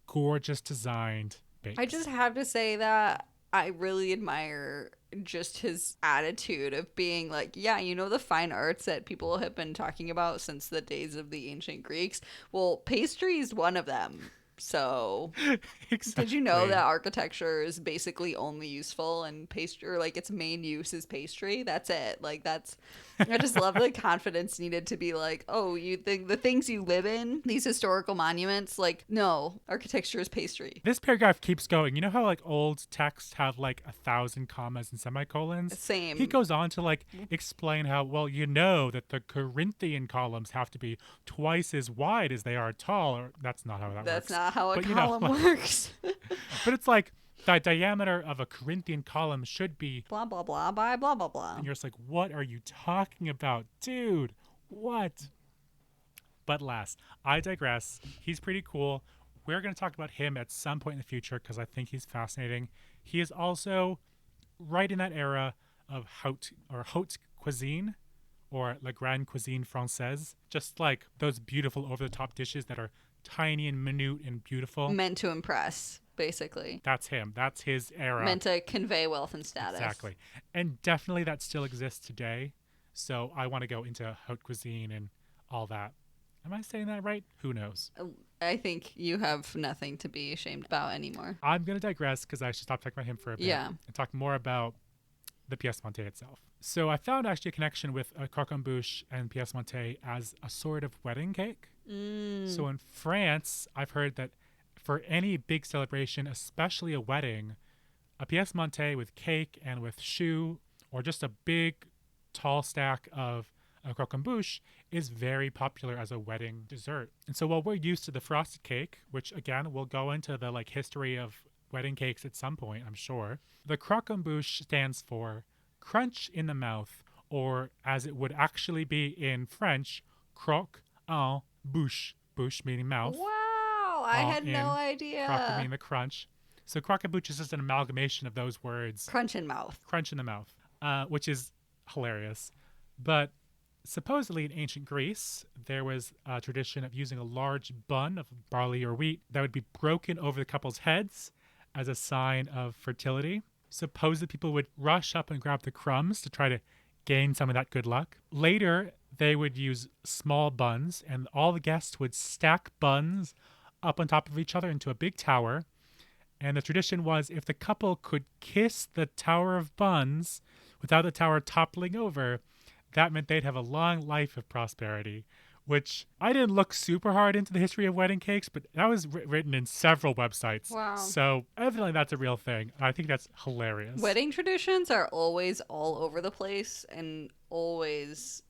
Speaker 3: gorgeous designed bakes.
Speaker 2: I just have to say that I really admire just his attitude of being like, yeah, you know, the fine arts that people have been talking about since the days of the ancient Greeks. Well, pastry is one of them. So
Speaker 3: Exactly.
Speaker 2: did you know that architecture is basically only useful in pastry, or like its main use is pastry? That's it. Like that's, I just love the confidence needed to be like, oh, you think the things you live in, these historical monuments, like no, architecture is pastry.
Speaker 3: This paragraph keeps going. You know how like old texts have like 1,000 commas and semicolons?
Speaker 2: Same.
Speaker 3: He goes on to like explain how, well, you know that the Corinthian columns have to be twice as wide as they are tall. Or that's not how that works.
Speaker 2: That's not how a
Speaker 3: But,
Speaker 2: column works.
Speaker 3: But it's like the diameter of a Corinthian column should be
Speaker 2: Blah, blah, blah, by blah, blah, blah.
Speaker 3: and you're just like, what are you talking about? Dude, what? But last, I digress. He's pretty cool. We're going to talk about him at some point in the future because I think he's fascinating. He is also right in that era of haute cuisine or la grande cuisine française. Just like those beautiful over-the-top dishes that are tiny and minute and beautiful.
Speaker 2: Meant to impress, basically.
Speaker 3: That's him. That's his era.
Speaker 2: Meant to convey wealth and status.
Speaker 3: Exactly. And definitely that still exists today. So I want to go into haute cuisine and all that. Am I saying that right? Who knows?
Speaker 2: I think you have nothing to be ashamed about anymore.
Speaker 3: I'm going to digress because I should stop talking about him for a bit.
Speaker 2: Yeah.
Speaker 3: And talk more about the Piece Montee itself. So I found actually a connection with Croquembouche and Piece Montee as a sort of wedding cake. So in France, I've heard that for any big celebration, especially a wedding, a Piece Montee with cake and with choux or just a big tall stack of croquembouche is very popular as a wedding dessert. And so while we're used to the frosted cake, which again, we'll go into the like history of wedding cakes at some point, I'm sure, the croquembouche stands for crunch in the mouth, or as it would actually be in French, croque en bouche. Bouche meaning mouth.
Speaker 2: Wow, I had no idea.
Speaker 3: Croque meaning the crunch. So croquembouche is just an amalgamation of those words.
Speaker 2: Crunch in mouth.
Speaker 3: Crunch in the mouth, which is hilarious. But supposedly in ancient Greece, there was a tradition of using a large bun of barley or wheat that would be broken over the couple's heads as a sign of fertility. Supposedly people would rush up and grab the crumbs to try to gain some of that good luck. Later, they would use small buns, and all the guests would stack buns up on top of each other into a big tower. And the tradition was if the couple could kiss the tower of buns without the tower toppling over, that meant they'd have a long life of prosperity, which I didn't look super hard into the history of wedding cakes, but that was written in several websites.
Speaker 2: Wow.
Speaker 3: So evidently that's a real thing. I think that's hilarious.
Speaker 2: Wedding traditions are always all over the place and always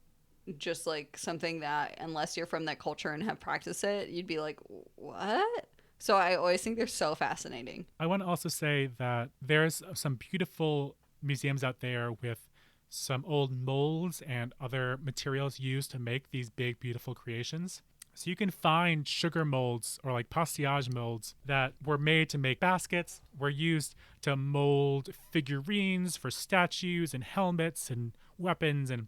Speaker 2: just like something that unless you're from that culture and have practiced it, you'd be like, what? So I always think they're so fascinating.
Speaker 3: I want to also say that there's some beautiful museums out there with some old molds and other materials used to make these big, beautiful creations. So you can find sugar molds or like pastillage molds that were made to make baskets, were used to mold figurines for statues and helmets and weapons. And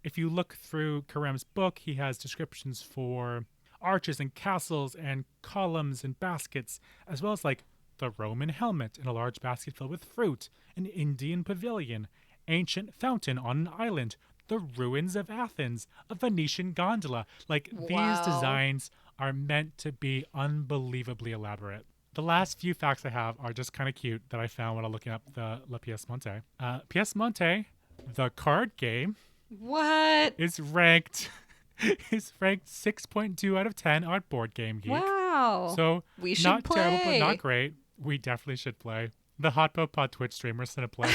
Speaker 3: if you look through Carême's book, he has descriptions for arches and castles and columns and baskets, as well as like the Roman helmet in a large basket filled with fruit, an Indian pavilion, ancient fountain on an island, the ruins of Athens, a Venetian gondola. Like these designs are meant to be unbelievably elaborate. The last few facts I have are just kind of cute that I found when I was looking up the Piece Montee. Piece Montee, the card game,
Speaker 2: What?
Speaker 3: is ranked 6.2 out of 10 on Board Game Geek.
Speaker 2: Wow.
Speaker 3: So
Speaker 2: we should
Speaker 3: not
Speaker 2: play.
Speaker 3: terrible, but not great. We definitely should play. The Hot Pod Twitch streamers gonna play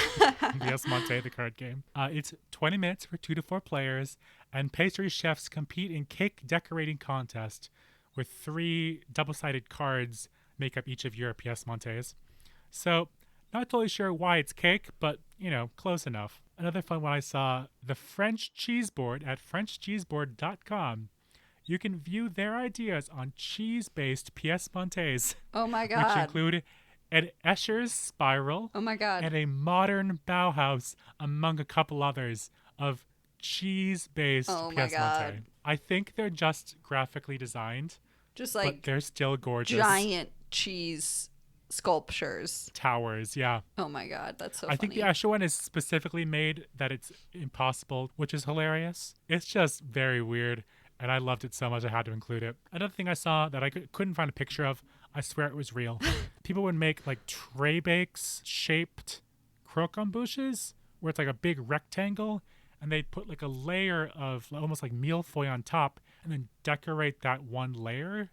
Speaker 3: Piece Montee, the card game. It's 20 minutes for 2 to 4 players, and pastry chefs compete in cake decorating contest, where 3 double-sided cards make up each of your Piece Montees. So, not totally sure why it's cake, but you know, close enough. Another fun one I saw: the French Cheeseboard at FrenchCheeseboard.com. You can view their ideas on cheese-based Piece Montees.
Speaker 2: Oh my God.
Speaker 3: Which include an Escher's spiral.
Speaker 2: Oh my God.
Speaker 3: And a modern Bauhaus, among a couple others, of cheese-based
Speaker 2: Oh my
Speaker 3: Piece
Speaker 2: God.
Speaker 3: Montee. I think they're just graphically designed,
Speaker 2: Just
Speaker 3: but
Speaker 2: like
Speaker 3: they're still gorgeous.
Speaker 2: giant cheese sculptures.
Speaker 3: Towers, yeah.
Speaker 2: Oh my God. That's so
Speaker 3: I
Speaker 2: funny.
Speaker 3: think the Escher one is specifically made that it's impossible, which is hilarious. It's just very weird, and I loved it so much I had to include it. Another thing I saw that I couldn't find a picture of, I swear it was real. People would make like tray bakes shaped croquembouches, where it's like a big rectangle, and they'd put like a layer of almost like millefeuille on top, and then decorate that one layer.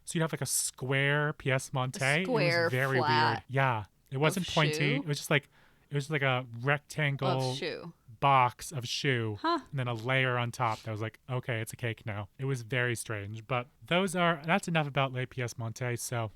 Speaker 3: So you'd have like a square Piece Montee.
Speaker 2: square
Speaker 3: It was very
Speaker 2: flat
Speaker 3: weird. Yeah, it wasn't pointy.
Speaker 2: shoe?
Speaker 3: It was just like a rectangle
Speaker 2: Of shoe.
Speaker 3: box of shoe,
Speaker 2: Huh.
Speaker 3: and then a layer on top that was like, okay, it's a cake now. It was very strange, but that's enough about Les Piece Montee. So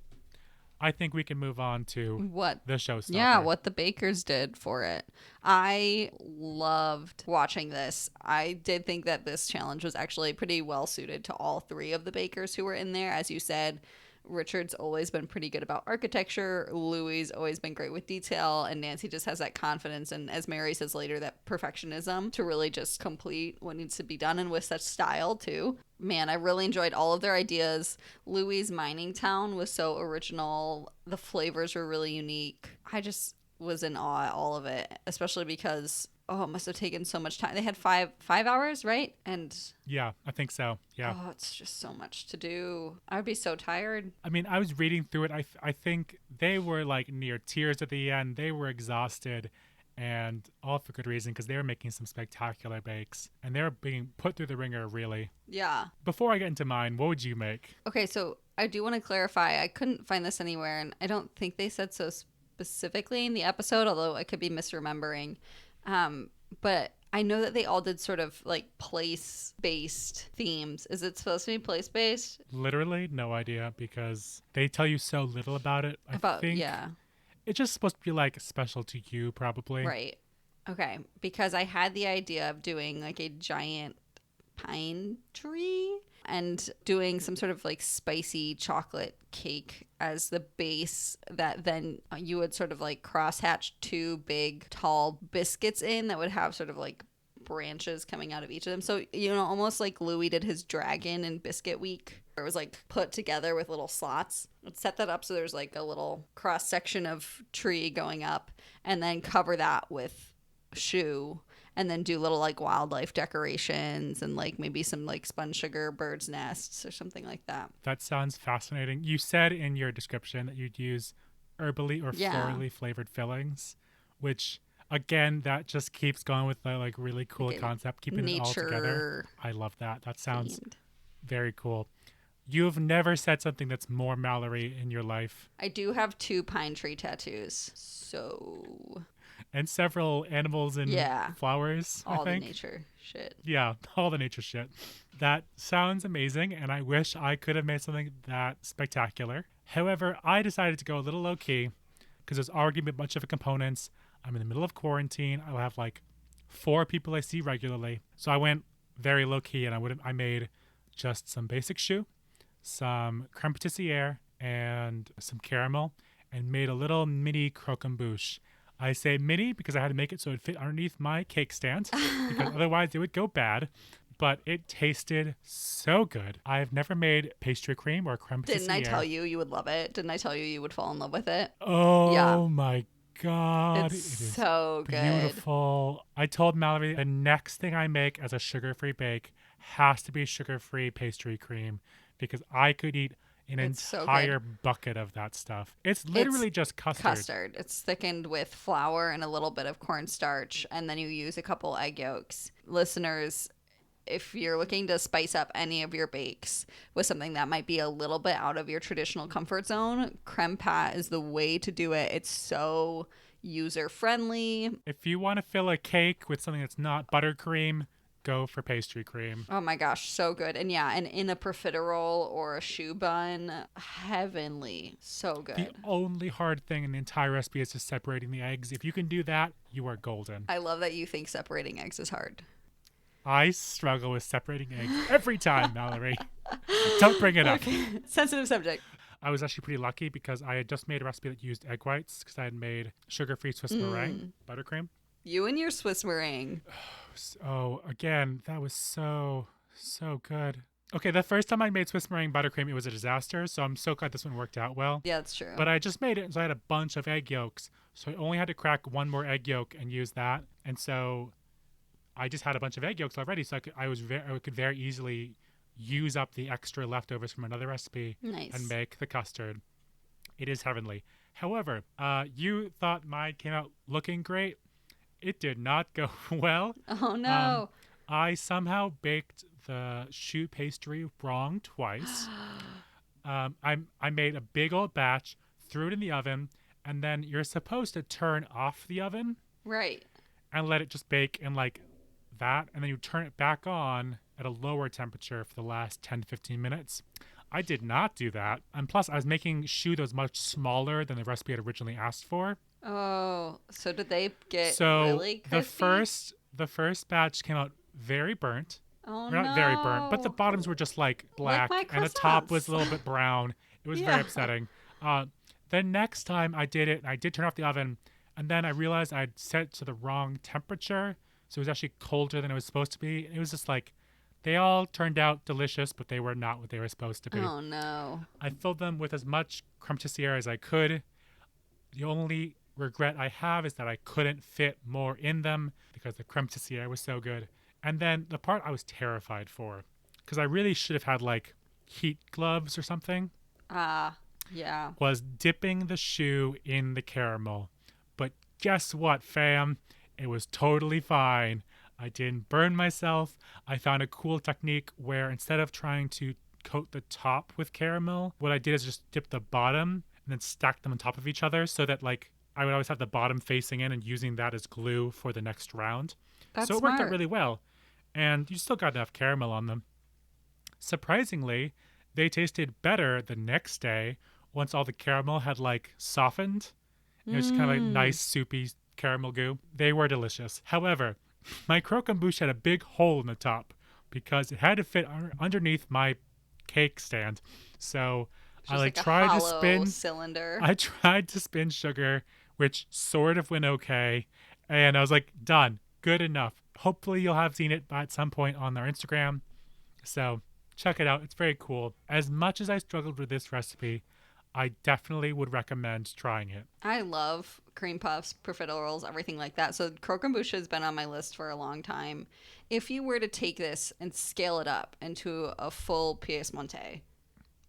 Speaker 3: I think we can move on to
Speaker 2: What?
Speaker 3: the showstopper.
Speaker 2: Yeah, what the bakers did for it. I loved watching this. I did think that this challenge was actually pretty well suited to all 3 of the bakers who were in there. As you said, Richard's always been pretty good about architecture. Louie's always been great with detail. And Nancy just has that confidence. And as Mary says later, that perfectionism to really just complete what needs to be done, and with such style too. Man, I really enjoyed all of their ideas. Louie's mining town was so original. The flavors were really unique. I just was in awe at all of it, especially because it must have taken so much time. They had five hours, right? And
Speaker 3: Yeah, I think so. Yeah.
Speaker 2: it's just so much to do. I would be so tired.
Speaker 3: I mean, I was reading through it. I think they were like near tears at the end. They were exhausted, and all for good reason, because they were making some spectacular bakes, and they were being put through the ringer, really.
Speaker 2: Yeah.
Speaker 3: Before I get into mine, what would you make?
Speaker 2: Okay, so I do want to clarify. I couldn't find this anywhere, and I don't think they said so specifically in the episode, although I could be misremembering. But I know that they all did sort of like place-based themes. Is it supposed to be place-based?
Speaker 3: Literally, no idea because they tell you so little about it. I think
Speaker 2: Yeah.
Speaker 3: it's just supposed to be like special to you, probably.
Speaker 2: Right. Okay. Because I had the idea of doing like a giant pine tree and doing some sort of like spicy chocolate cake as the base that then you would sort of like crosshatch two big tall biscuits in that would have sort of like branches coming out of each of them. So, almost like Louis did his dragon in Biscuit Week. It was like put together with little slots. Let's set that up so there's like a little cross section of tree going up and then cover that with shoe and then do little like wildlife decorations and like maybe some like spun sugar bird's nests or something like that.
Speaker 3: That sounds fascinating. You said in your description that you'd use herbally or florally flavored fillings, which again, that just keeps going with the like really cool concept, keeping it all together. I love that. That sounds very cool. You've never said something that's more Malory in your life.
Speaker 2: I do have 2 pine tree tattoos. So...
Speaker 3: And several animals and flowers,
Speaker 2: all
Speaker 3: I think.
Speaker 2: The nature shit.
Speaker 3: Yeah, all the nature shit. That sounds amazing, and I wish I could have made something that spectacular. However, I decided to go a little low-key because there's already a bunch of components. I'm in the middle of quarantine. I'll have like 4 people I see regularly. So I went very low-key, and I made just some basic choux, some creme patissiere, and some caramel, and made a little mini croquembouche. I say mini because I had to make it so it fit underneath my cake stand because otherwise it would go bad. But it tasted so good. I've never made pastry cream or creme patissiere.
Speaker 2: Didn't I tell you you would love it? Didn't I tell you you would fall in love with it?
Speaker 3: Oh my God.
Speaker 2: It's so good.
Speaker 3: Beautiful. I told Malory the next thing I make as a sugar-free bake has to be sugar-free pastry cream because I could eat an entire bucket of that stuff. It's literally just custard.
Speaker 2: It's thickened with flour and a little bit of cornstarch, and then you use a couple egg yolks. Listeners, if you're looking to spice up any of your bakes with something that might be a little bit out of your traditional comfort zone, creme pat is the way to do it. It's so user-friendly.
Speaker 3: If you want to fill a cake with something that's not buttercream, go for pastry cream.
Speaker 2: Oh my gosh, so good. And and in a profiterole or a choux bun, heavenly. So good.
Speaker 3: The only hard thing in the entire recipe is just separating the eggs. If you can do that, you are golden.
Speaker 2: I love that you think separating eggs is hard.
Speaker 3: I struggle with separating eggs every time, Malory. Don't bring it up.
Speaker 2: Okay. Sensitive subject.
Speaker 3: I was actually pretty lucky because I had just made a recipe that used egg whites because I had made sugar-free Swiss meringue buttercream.
Speaker 2: You and your Swiss meringue.
Speaker 3: Oh, again, that was so good. Okay, the first time I made Swiss meringue buttercream, it was a disaster, so I'm so glad this one worked out well.
Speaker 2: Yeah, that's true.
Speaker 3: But I just made it, and so I had a bunch of egg yolks, so I only had to crack one more egg yolk and use that, and so I just had a bunch of egg yolks already, so I could very easily use up the extra leftovers from another recipe and make the custard. It is heavenly. However, you thought mine came out looking great. It did not go well.
Speaker 2: Oh, no.
Speaker 3: I somehow baked the choux pastry wrong twice. I made a big old batch, threw it in the oven, and then you're supposed to turn off the oven.
Speaker 2: Right.
Speaker 3: And let it just bake in like that. And then you turn it back on at a lower temperature for the last 10 to 15 minutes. I did not do that. And plus, I was making choux that was much smaller than the recipe had originally asked for.
Speaker 2: Oh, so did they get really crispy?
Speaker 3: The first batch came out very burnt.
Speaker 2: Oh,
Speaker 3: not very burnt, but the bottoms were just like black, and the top was a little bit brown. It was very upsetting. The next time I did it, I did turn off the oven, and then I realized I'd set it to the wrong temperature, so it was actually colder than it was supposed to be. It was just like, they all turned out delicious, but they were not what they were supposed to be.
Speaker 2: Oh, no.
Speaker 3: I filled them with as much creme patissiere as I could. The only regret I have is that I couldn't fit more in them because the creme patissiere was so good. And then the part I was terrified for, because I really should have had like heat gloves or something.
Speaker 2: Yeah.
Speaker 3: Was dipping the choux in the caramel. But guess what, fam? It was totally fine. I didn't burn myself. I found a cool technique where instead of trying to coat the top with caramel, what I did is just dip the bottom and then stack them on top of each other so that like I would always have the bottom facing in and using that as glue for the next round.
Speaker 2: That's
Speaker 3: so it worked out
Speaker 2: smart.
Speaker 3: really well. And you still got enough caramel on them. Surprisingly, they tasted better the next day once all the caramel had like softened. It was kind of like nice soupy caramel goo. They were delicious. However, my croquembouche had a big hole in the top because it had to fit underneath my cake stand. So I like
Speaker 2: a
Speaker 3: tried to
Speaker 2: hollow
Speaker 3: spin
Speaker 2: cylinder.
Speaker 3: I tried to spin sugar, which sort of went okay. And I was like, done. Good enough. Hopefully you'll have seen it at some point on our Instagram. So check it out. It's very cool. As much as I struggled with this recipe, I definitely would recommend trying it.
Speaker 2: I love cream puffs, profiteroles, everything like that. So croquembouche has been on my list for a long time. If you were to take this and scale it up into a full Piece Montee,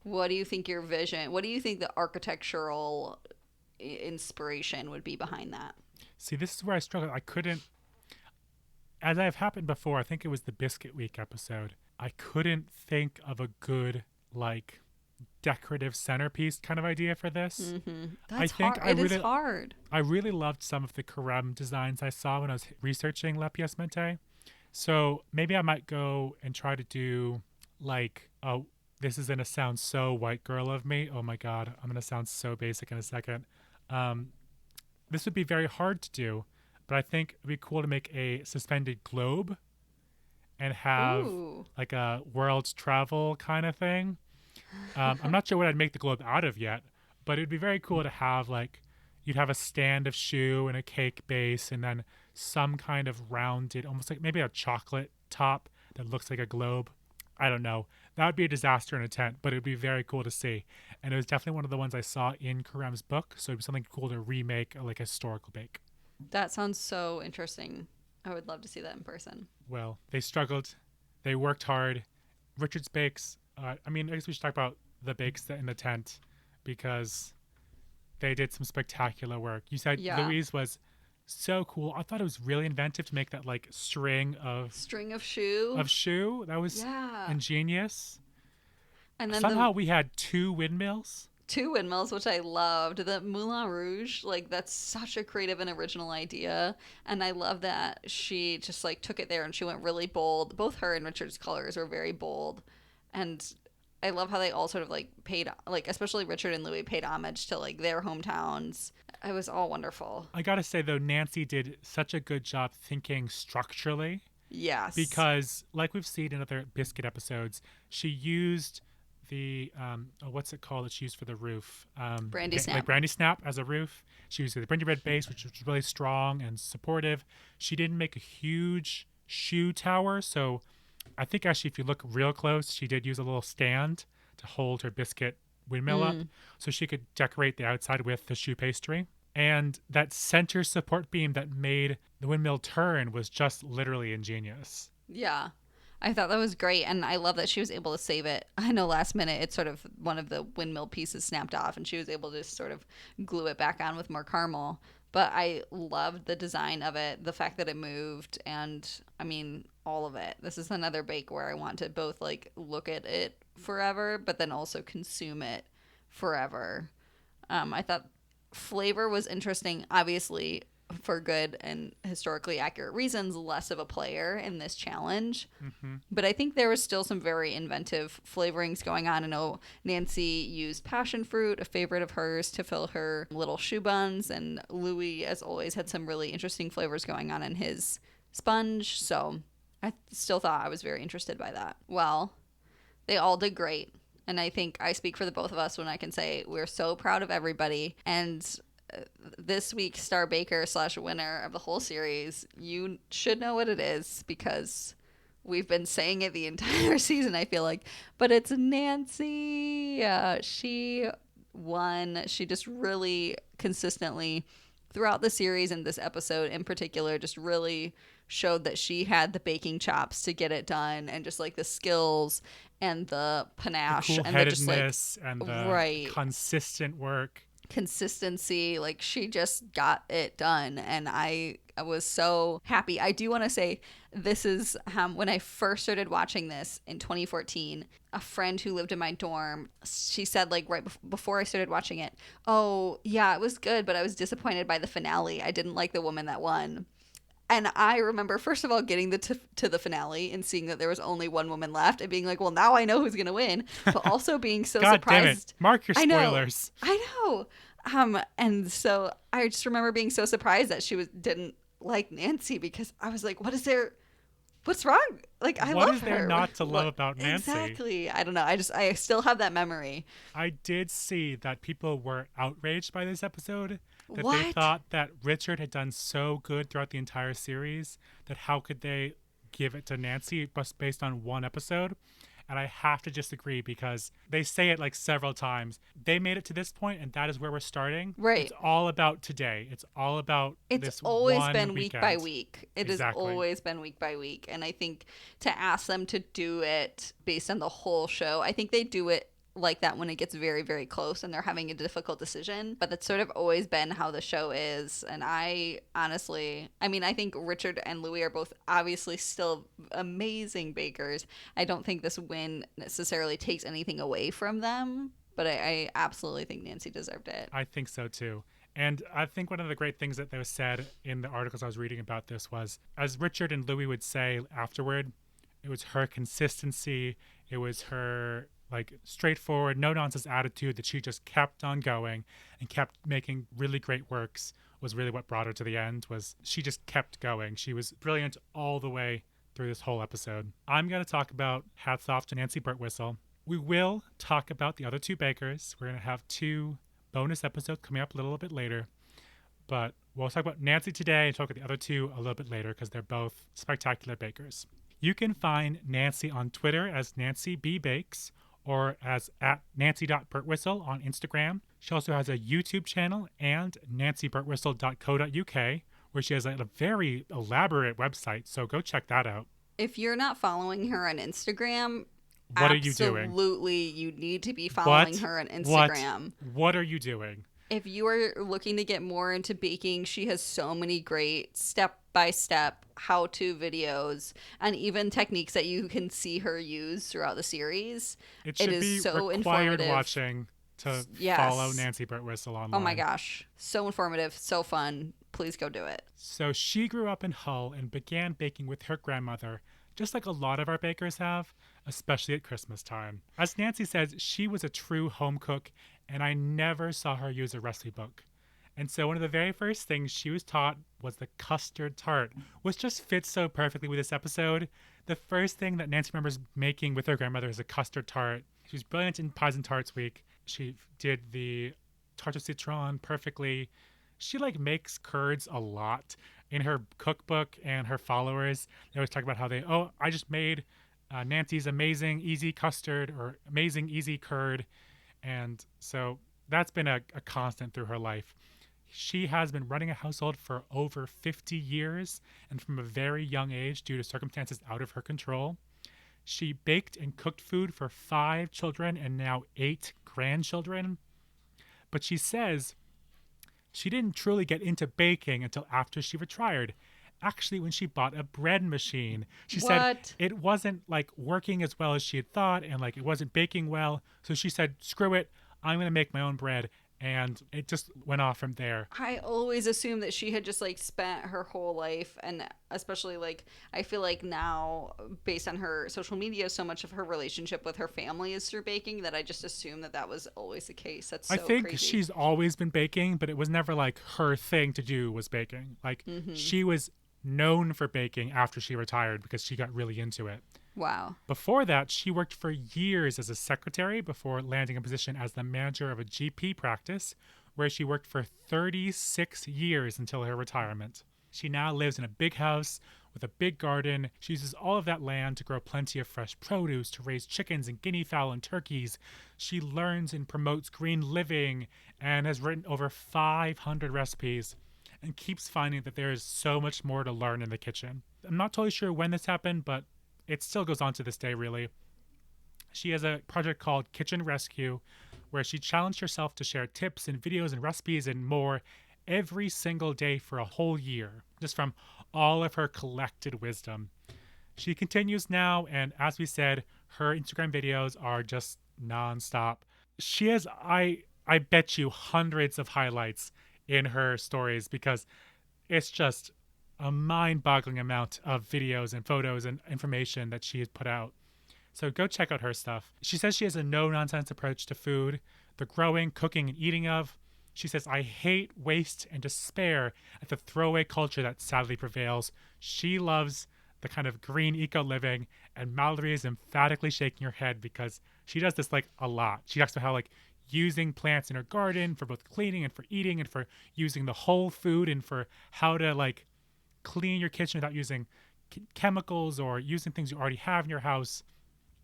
Speaker 2: what do you think your vision, what do you think the architectural inspiration would be behind that?
Speaker 3: See, this is where I struggled. I couldn't, as I've happened before, I think it was the Biscuit Week episode, I couldn't think of a good, like, decorative centerpiece kind of idea for this.
Speaker 2: That's
Speaker 3: hard.
Speaker 2: It is hard.
Speaker 3: I really loved some of the Carême designs I saw when I was researching La Pièce Montée. So maybe I might go and try to do like, oh, this is going to sound so white girl of me. Oh my God, I'm going to sound so basic in a second. This would be very hard to do, but I think it'd be cool to make a suspended globe and have like a world travel kind of thing. I'm not sure what I'd make the globe out of yet, but it'd be very cool to have like, you'd have a stand of choux and a cake base and then some kind of rounded, almost like maybe a chocolate top that looks like a globe. I don't know. That would be a disaster in a tent, but it would be very cool to see. And it was definitely one of the ones I saw in Carême's book, so it'd be something cool to remake, like a historical bake.
Speaker 2: That sounds so interesting. I would love to see that in person.
Speaker 3: Well, they struggled. They worked hard. Richard's bakes, I guess we should talk about the bakes in the tent because they did some spectacular work. You said Louise was so cool. I thought it was really inventive to make that like string of choux. That was ingenious. And then somehow we had two windmills,
Speaker 2: which I loved. The Moulin Rouge, like that's such a creative and original idea. And I love that she just like took it there and she went really bold. Both her and Richard's colors were very bold. And I love how they all sort of like paid, like especially Richard and Louis paid homage to like their hometowns. It was all wonderful.
Speaker 3: I gotta say though, Nancy did such a good job thinking structurally.
Speaker 2: Yes.
Speaker 3: Because like we've seen in other Biscuit episodes, she used the what's it called that she used for the roof?
Speaker 2: Brandy Snap.
Speaker 3: Like Brandy Snap as a roof. She used the gingerbread base, which was really strong and supportive. She didn't make a huge choux tower, so I think actually if you look real close, she did use a little stand to hold her biscuit windmill up so she could decorate the outside with the choux pastry. And that center support beam that made the windmill turn was just literally ingenious.
Speaker 2: Yeah. I thought that was great, and I love that she was able to save it. I know last minute it's sort of one of the windmill pieces snapped off, and she was able to sort of glue it back on with more caramel. But I loved the design of it, the fact that it moved, and I mean, all of it. This is another bake where I want to both like look at it forever, but then also consume it forever. I thought flavor was interesting, obviously, for good and historically accurate reasons, less of a player in this challenge. But I think there was still some very inventive flavorings going on. I know Nancy used passion fruit, a favorite of hers, to fill her little choux buns, and Louis, as always, had some really interesting flavors going on in his sponge. So I still thought I was very interested by that. Well, they all did great. And I think I speak for the both of us when I can say we're so proud of everybody. And this week's star baker / winner of the whole series, you should know what it is because we've been saying it the entire season, I feel like. But it's Nancy. She won. She just really consistently throughout the series and this episode in particular just really showed that she had the baking chops to get it done and just like the skills and the panache
Speaker 3: the
Speaker 2: and the just like
Speaker 3: and the consistent work.
Speaker 2: Consistency, like she just got it done, and I was so happy. I do want to say this is when I first started watching this in 2014, a friend who lived in my dorm, she said like right before I started watching it, oh yeah, it was good, but I was disappointed by the finale. I didn't like the woman that won. And I remember, first of all, getting to the finale and seeing that there was only one woman left and being like, well, now I know who's going to win. But also being so
Speaker 3: God
Speaker 2: surprised.
Speaker 3: damn it. Mark your spoilers.
Speaker 2: I know. And so I just remember being so surprised that she didn't like Nancy, because I was like, what's wrong? Like, I love her.
Speaker 3: What is there not to love about Nancy?
Speaker 2: Exactly. I don't know. I still have that memory.
Speaker 3: I did see that people were outraged by this episode. That
Speaker 2: What?
Speaker 3: they thought that Richard had done so good throughout the entire series that how could they give it to Nancy just based on one episode? And I have to disagree, because they say it like several times. They made it to this point, and that is where we're starting.
Speaker 2: Right.
Speaker 3: It's all about today. It's all about
Speaker 2: It's
Speaker 3: this
Speaker 2: always
Speaker 3: one
Speaker 2: been
Speaker 3: weekend.
Speaker 2: week by week. It
Speaker 3: Exactly.
Speaker 2: has always been week by week. And I think to ask them to do it based on the whole show, I think they do it like that when it gets very, very close and they're having a difficult decision. But that's sort of always been how the show is. And I honestly, I think Richard and Louis are both obviously still amazing bakers. I don't think this win necessarily takes anything away from them, but I absolutely think Nancy deserved it.
Speaker 3: I think so too. And I think one of the great things that was said in the articles I was reading about this was, as Richard and Louis would say afterward, it was her consistency, it was her like straightforward, no nonsense attitude that she just kept on going and kept making really great works was really what brought her to the end. Was she just kept going. She was brilliant all the way through this whole episode. I'm going to talk about hats off to Nancy Birtwistle. We will talk about the other two bakers. We're going to have 2 bonus episodes coming up a little bit later, but we'll talk about Nancy today and talk about the other 2 a little bit later, because they're both spectacular bakers. You can find Nancy on Twitter as Nancy B Bakes, or as at nancy.birtwistle on Instagram. She also has a YouTube channel and nancybirtwistle.co.uk, where she has a very elaborate website, so go check that out.
Speaker 2: If you're not following her on Instagram,
Speaker 3: What are you doing?
Speaker 2: Absolutely, you need to be following her on Instagram.
Speaker 3: What are you doing?
Speaker 2: If you are looking to get more into baking, she has so many great step-by-step how-to videos and even techniques that you can see her use throughout the series.
Speaker 3: It should be
Speaker 2: so
Speaker 3: required
Speaker 2: informative.
Speaker 3: watching to follow Nancy Birtwistle online.
Speaker 2: Oh my gosh. So informative, so fun. Please go do it.
Speaker 3: So she grew up in Hull and began baking with her grandmother, just like a lot of our bakers have, especially at Christmas time. As Nancy says, she was a true home cook, and I never saw her use a recipe book. And so one of the very first things she was taught was the custard tart, which just fits so perfectly with this episode. The first thing that Nancy remembers making with her grandmother is a custard tart. She was brilliant in Pies and Tarts week. She did the tart of citron perfectly. She makes curds a lot. In her cookbook and her followers, they always talk about how I just made Nancy's amazing easy custard or amazing easy curd. And so that's been a constant through her life. She has been running a household for over 50 years, and from a very young age due to circumstances out of her control. She baked and cooked food for 5 children and now 8 grandchildren. But she says she didn't truly get into baking until after she retired. Actually, when she bought a bread machine. She said it wasn't working as well as she had thought, and it wasn't baking well. So she said, screw it, I'm going to make my own bread. And it just went off from there.
Speaker 2: I always assumed that she had just spent her whole life, and especially I feel like now, based on her social media, so much of her relationship with her family is through baking that I just assumed that was always the case. That's so
Speaker 3: I think
Speaker 2: crazy.
Speaker 3: She's always been baking, but it was never her thing to do was baking. She was known for baking after she retired because she got really into it.
Speaker 2: Wow.
Speaker 3: Before that, she worked for years as a secretary before landing a position as the manager of a GP practice, where she worked for 36 years until her retirement. She now lives in a big house with a big garden. She uses all of that land to grow plenty of fresh produce, to raise chickens and guinea fowl and turkeys. She learns and promotes green living and has written over 500 recipes and keeps finding that there is so much more to learn in the kitchen. I'm not totally sure when this happened, but it still goes on to this day, really. She has a project called Kitchen Rescue, where she challenged herself to share tips and videos and recipes and more every single day for a whole year, just from all of her collected wisdom. She continues now, and as we said, her Instagram videos are just nonstop. She has, I bet you, hundreds of highlights in her stories because it's just a mind-boggling amount of videos and photos and information that she has put out. So go check out her stuff. She says she has a no-nonsense approach to food, the growing, cooking, and eating of. She says, I hate, waste, and despair at the throwaway culture that sadly prevails. She loves the kind of green eco-living, and Malory is emphatically shaking her head because she does this like a lot. She talks about how like using plants in her garden for both cleaning and for eating and for using the whole food and for how to like clean your kitchen without using chemicals or using things you already have in your house.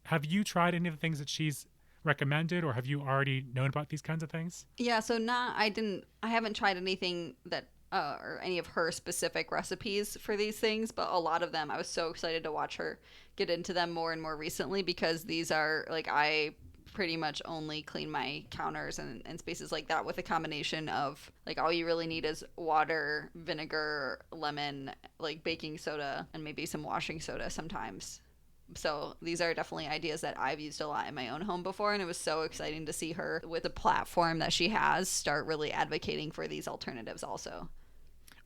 Speaker 3: Have you tried any of the things that she's recommended, or have you already known about these kinds of things?
Speaker 2: Yeah, so I haven't tried anything that or any of her specific recipes for these things, but a lot of them I was so excited to watch her get into them more and more recently, because these are like, I pretty much only clean my counters and spaces like that with a combination of like, all you really need is water, vinegar, lemon, like baking soda, and maybe some washing soda sometimes. So these are definitely ideas that I've used a lot in my own home before, and it was so exciting to see her with a platform that she has start really advocating for these alternatives also.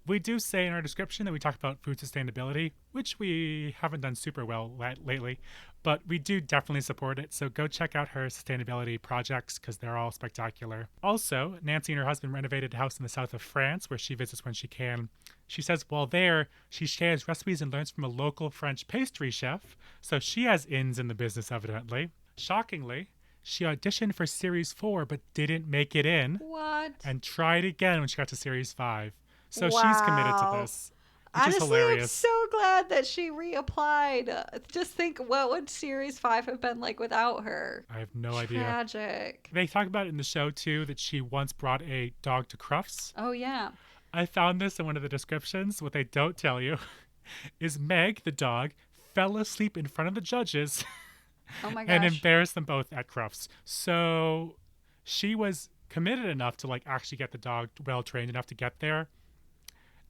Speaker 3: We do say in our description that we talk about food sustainability, which we haven't done super well lately, but we do definitely support it. So go check out her sustainability projects because they're all spectacular. Also, Nancy and her husband renovated a house in the south of France where she visits when she can. She says while there, she shares recipes and learns from a local French pastry chef. So she has ins in the business, evidently. Shockingly, she auditioned for Series 4 but didn't make it in.
Speaker 2: What?
Speaker 3: And tried again when she got to Series 5. So
Speaker 2: Wow.
Speaker 3: she's committed to this, which
Speaker 2: Honestly,
Speaker 3: is hilarious.
Speaker 2: I'm so glad that she reapplied. Just think, what would Series 5 have been like without her?
Speaker 3: I have no idea.
Speaker 2: Tragic.
Speaker 3: They talk about it in the show, too, that she once brought a dog to Crufts.
Speaker 2: Oh, yeah.
Speaker 3: I found this in one of the descriptions. What they don't tell you is Meg, the dog, fell asleep in front of the judges
Speaker 2: Oh, my
Speaker 3: and
Speaker 2: gosh.
Speaker 3: embarrassed them both at Crufts. So she was committed enough to like actually get the dog well trained enough to get there.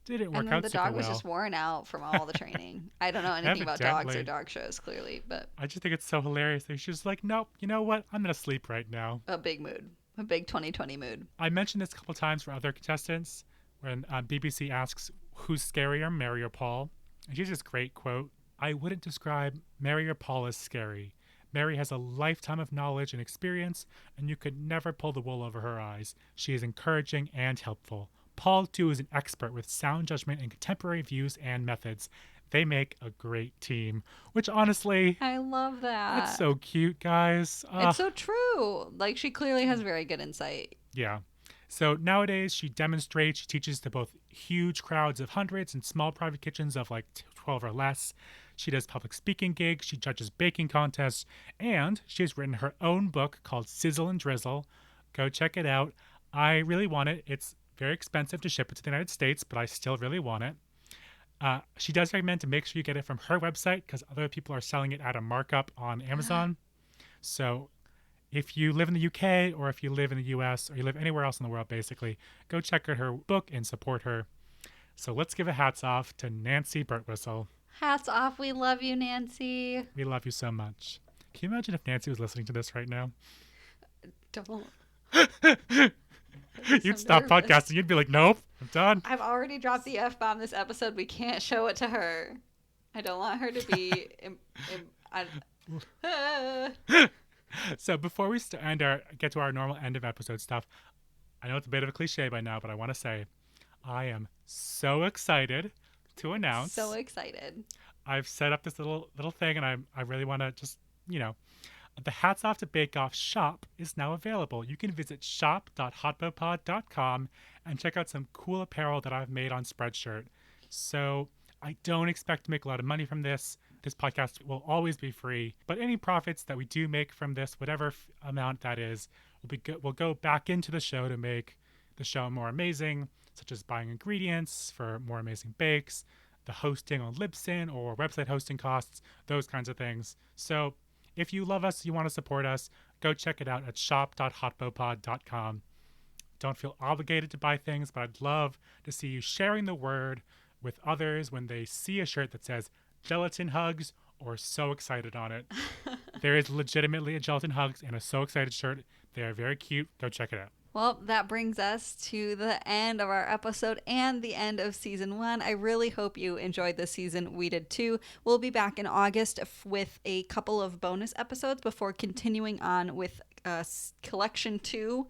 Speaker 3: Didn't work
Speaker 2: And then
Speaker 3: out
Speaker 2: the
Speaker 3: super
Speaker 2: dog was
Speaker 3: well.
Speaker 2: just worn out from all the training. I don't know anything about dogs
Speaker 3: Evidently.
Speaker 2: or dog shows, clearly, but
Speaker 3: I just think it's so hilarious. She's just like, nope, you know what? I'm going to sleep right now.
Speaker 2: a big mood. A big 2020 mood.
Speaker 3: I mentioned this a couple times for other contestants when BBC asks who's scarier, Mary or Paul. And she's this great quote. I wouldn't describe Mary or Paul as scary. Mary has a lifetime of knowledge and experience, and you could never pull the wool over her eyes. She is encouraging and helpful. Paul, too, is an expert with sound judgment and contemporary views and methods. They make a great team, which honestly,
Speaker 2: I love that.
Speaker 3: that's so cute, guys.
Speaker 2: It's so true. Like, she clearly has very good insight.
Speaker 3: Yeah. So nowadays, she demonstrates, she teaches to both huge crowds of hundreds and small private kitchens of like 12 or less. She does public speaking gigs, she judges baking contests, and she has written her own book called Sizzle and Drizzle. Go check it out. I really want it. It's very expensive to ship it to the United States, but I still really want it. She does recommend to make sure you get it from her website because other people are selling it at a markup on Amazon. So if you live in the UK or if you live in the US or you live anywhere else in the world, basically, go check out her book and support her. So let's give a hats off to Nancy Birtwistle.
Speaker 2: Hats off. We love you, Nancy.
Speaker 3: We love you so much. Can you imagine if Nancy was listening to this right now?
Speaker 2: Don't.
Speaker 3: You'd stop podcasting. You'd be like, nope, I'm done.
Speaker 2: I've already dropped the F-bomb this episode. We can't show it to her. I don't want her to be...
Speaker 3: So before we get to our normal end of episode stuff, I know it's a bit of a cliche by now, but I want to say I am so excited to announce.
Speaker 2: So excited.
Speaker 3: I've set up this little thing, and I really want to just, the Hats Off to Bake Off shop is now available. You can visit shop.hotbopod.com and check out some cool apparel that I've made on Spreadshirt. So I don't expect to make a lot of money from this. This podcast will always be free, but any profits that we do make from this, whatever amount that is, will go back into the show to make the show more amazing, such as buying ingredients for more amazing bakes, the hosting on Libsyn or website hosting costs, those kinds of things. So if you love us, you want to support us, go check it out at shop.hotbopod.com. Don't feel obligated to buy things, but I'd love to see you sharing the word with others when they see a shirt that says Gelatin Hugs or So Excited on it. There is legitimately a Gelatin Hugs and a So Excited shirt. They are very cute. Go check it out.
Speaker 2: Well, that brings us to the end of our episode and the end of season 1. I really hope you enjoyed this season. We did too. We'll be back in August with a couple of bonus episodes before continuing on with collection 2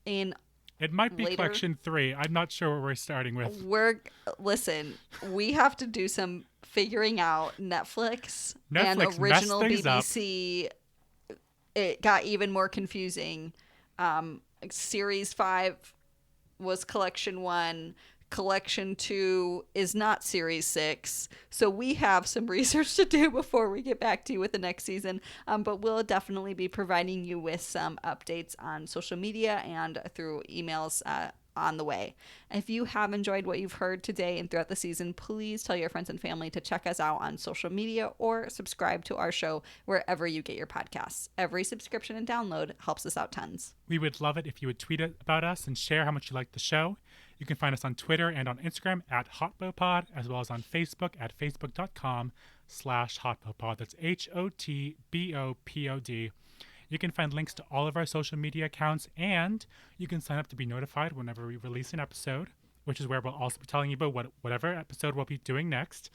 Speaker 2: in
Speaker 3: It might be
Speaker 2: later.
Speaker 3: collection 3. I'm not sure what we're starting with.
Speaker 2: Listen, we have to do some figuring out. Netflix and
Speaker 3: Netflix
Speaker 2: original
Speaker 3: messed things up.
Speaker 2: BBC. It got even more confusing. Series 5 was collection 1. Collection 2 is not series 6. So we have some research to do before we get back to you with the next season. But we'll definitely be providing you with some updates on social media and through emails on the way. If you have enjoyed what you've heard today and throughout the season, please tell your friends and family to check us out on social media or subscribe to our show wherever you get your podcasts. Every subscription and download helps us out tons.
Speaker 3: We would love it if you would tweet about us and share how much you like the show. You can find us on Twitter and on Instagram at HotBopod, as well as on Facebook at facebook.com/HotBopod. That's HOTBOPOD. You can find links to all of our social media accounts, and you can sign up to be notified whenever we release an episode, which is where we'll also be telling you about whatever episode we'll be doing next,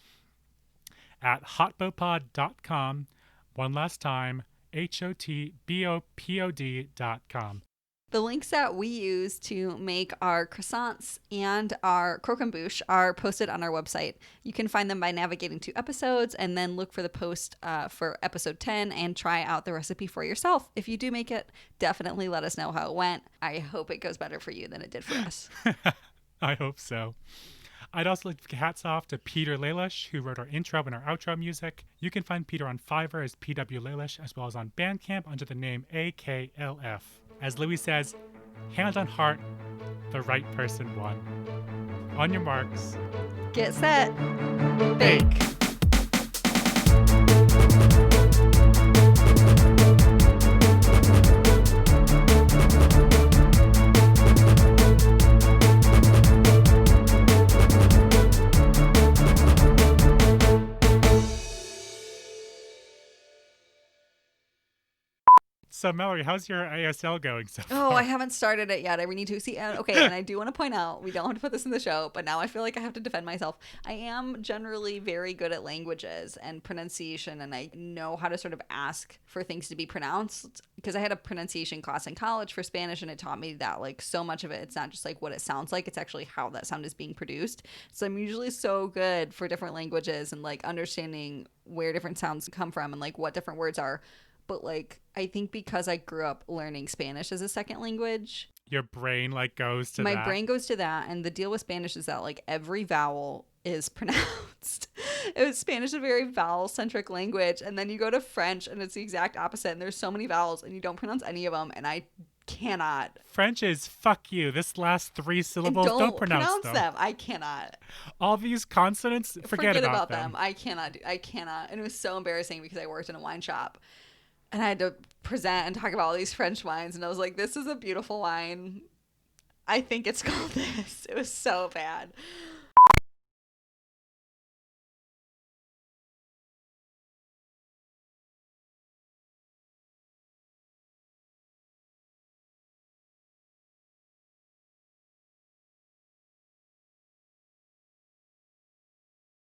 Speaker 3: at hotbopod.com. One last time, HOTBOPOD.com.
Speaker 2: The links that we use to make our croissants and our croquembouche are posted on our website. You can find them by navigating to episodes and then look for the post for episode 10 and try out the recipe for yourself. If you do make it, definitely let us know how it went. I hope it goes better for you than it did for us.
Speaker 3: I hope so. I'd also like to give hats off to Peter Lalish, who wrote our intro and our outro music. You can find Peter on Fiverr as PW Lalish, as well as on Bandcamp under the name AKLF. As Louis says, hand on heart, the right person won. On your marks.
Speaker 2: Get set. Bake.
Speaker 3: So, Mallory, how's your ASL going so far?
Speaker 2: Oh, I haven't started it yet. I need to see. Okay, and I do want to point out, we don't have to put this in the show, but now I feel like I have to defend myself. I am generally very good at languages and pronunciation, and I know how to sort of ask for things to be pronounced because I had a pronunciation class in college for Spanish, and it taught me that like so much of it, it's not just like what it sounds like, it's actually how that sound is being produced. So I'm usually so good for different languages and like understanding where different sounds come from and like what different words are. But like, I think because I grew up learning Spanish as a second language,
Speaker 3: your brain like goes to
Speaker 2: my
Speaker 3: that.
Speaker 2: brain goes to that. And the deal with Spanish is that like every vowel is pronounced. Spanish is a very vowel centric language. And then you go to French and it's the exact opposite. And there's so many vowels and you don't pronounce any of them. And I cannot.
Speaker 3: French is fuck you. This last 3 syllables, don't pronounce them.
Speaker 2: I cannot.
Speaker 3: All these consonants, forget about them.
Speaker 2: I cannot. And it was so embarrassing because I worked in a wine shop. And I had to present and talk about all these French wines. And I was like, this is a beautiful wine. I think it's called this. It was so bad.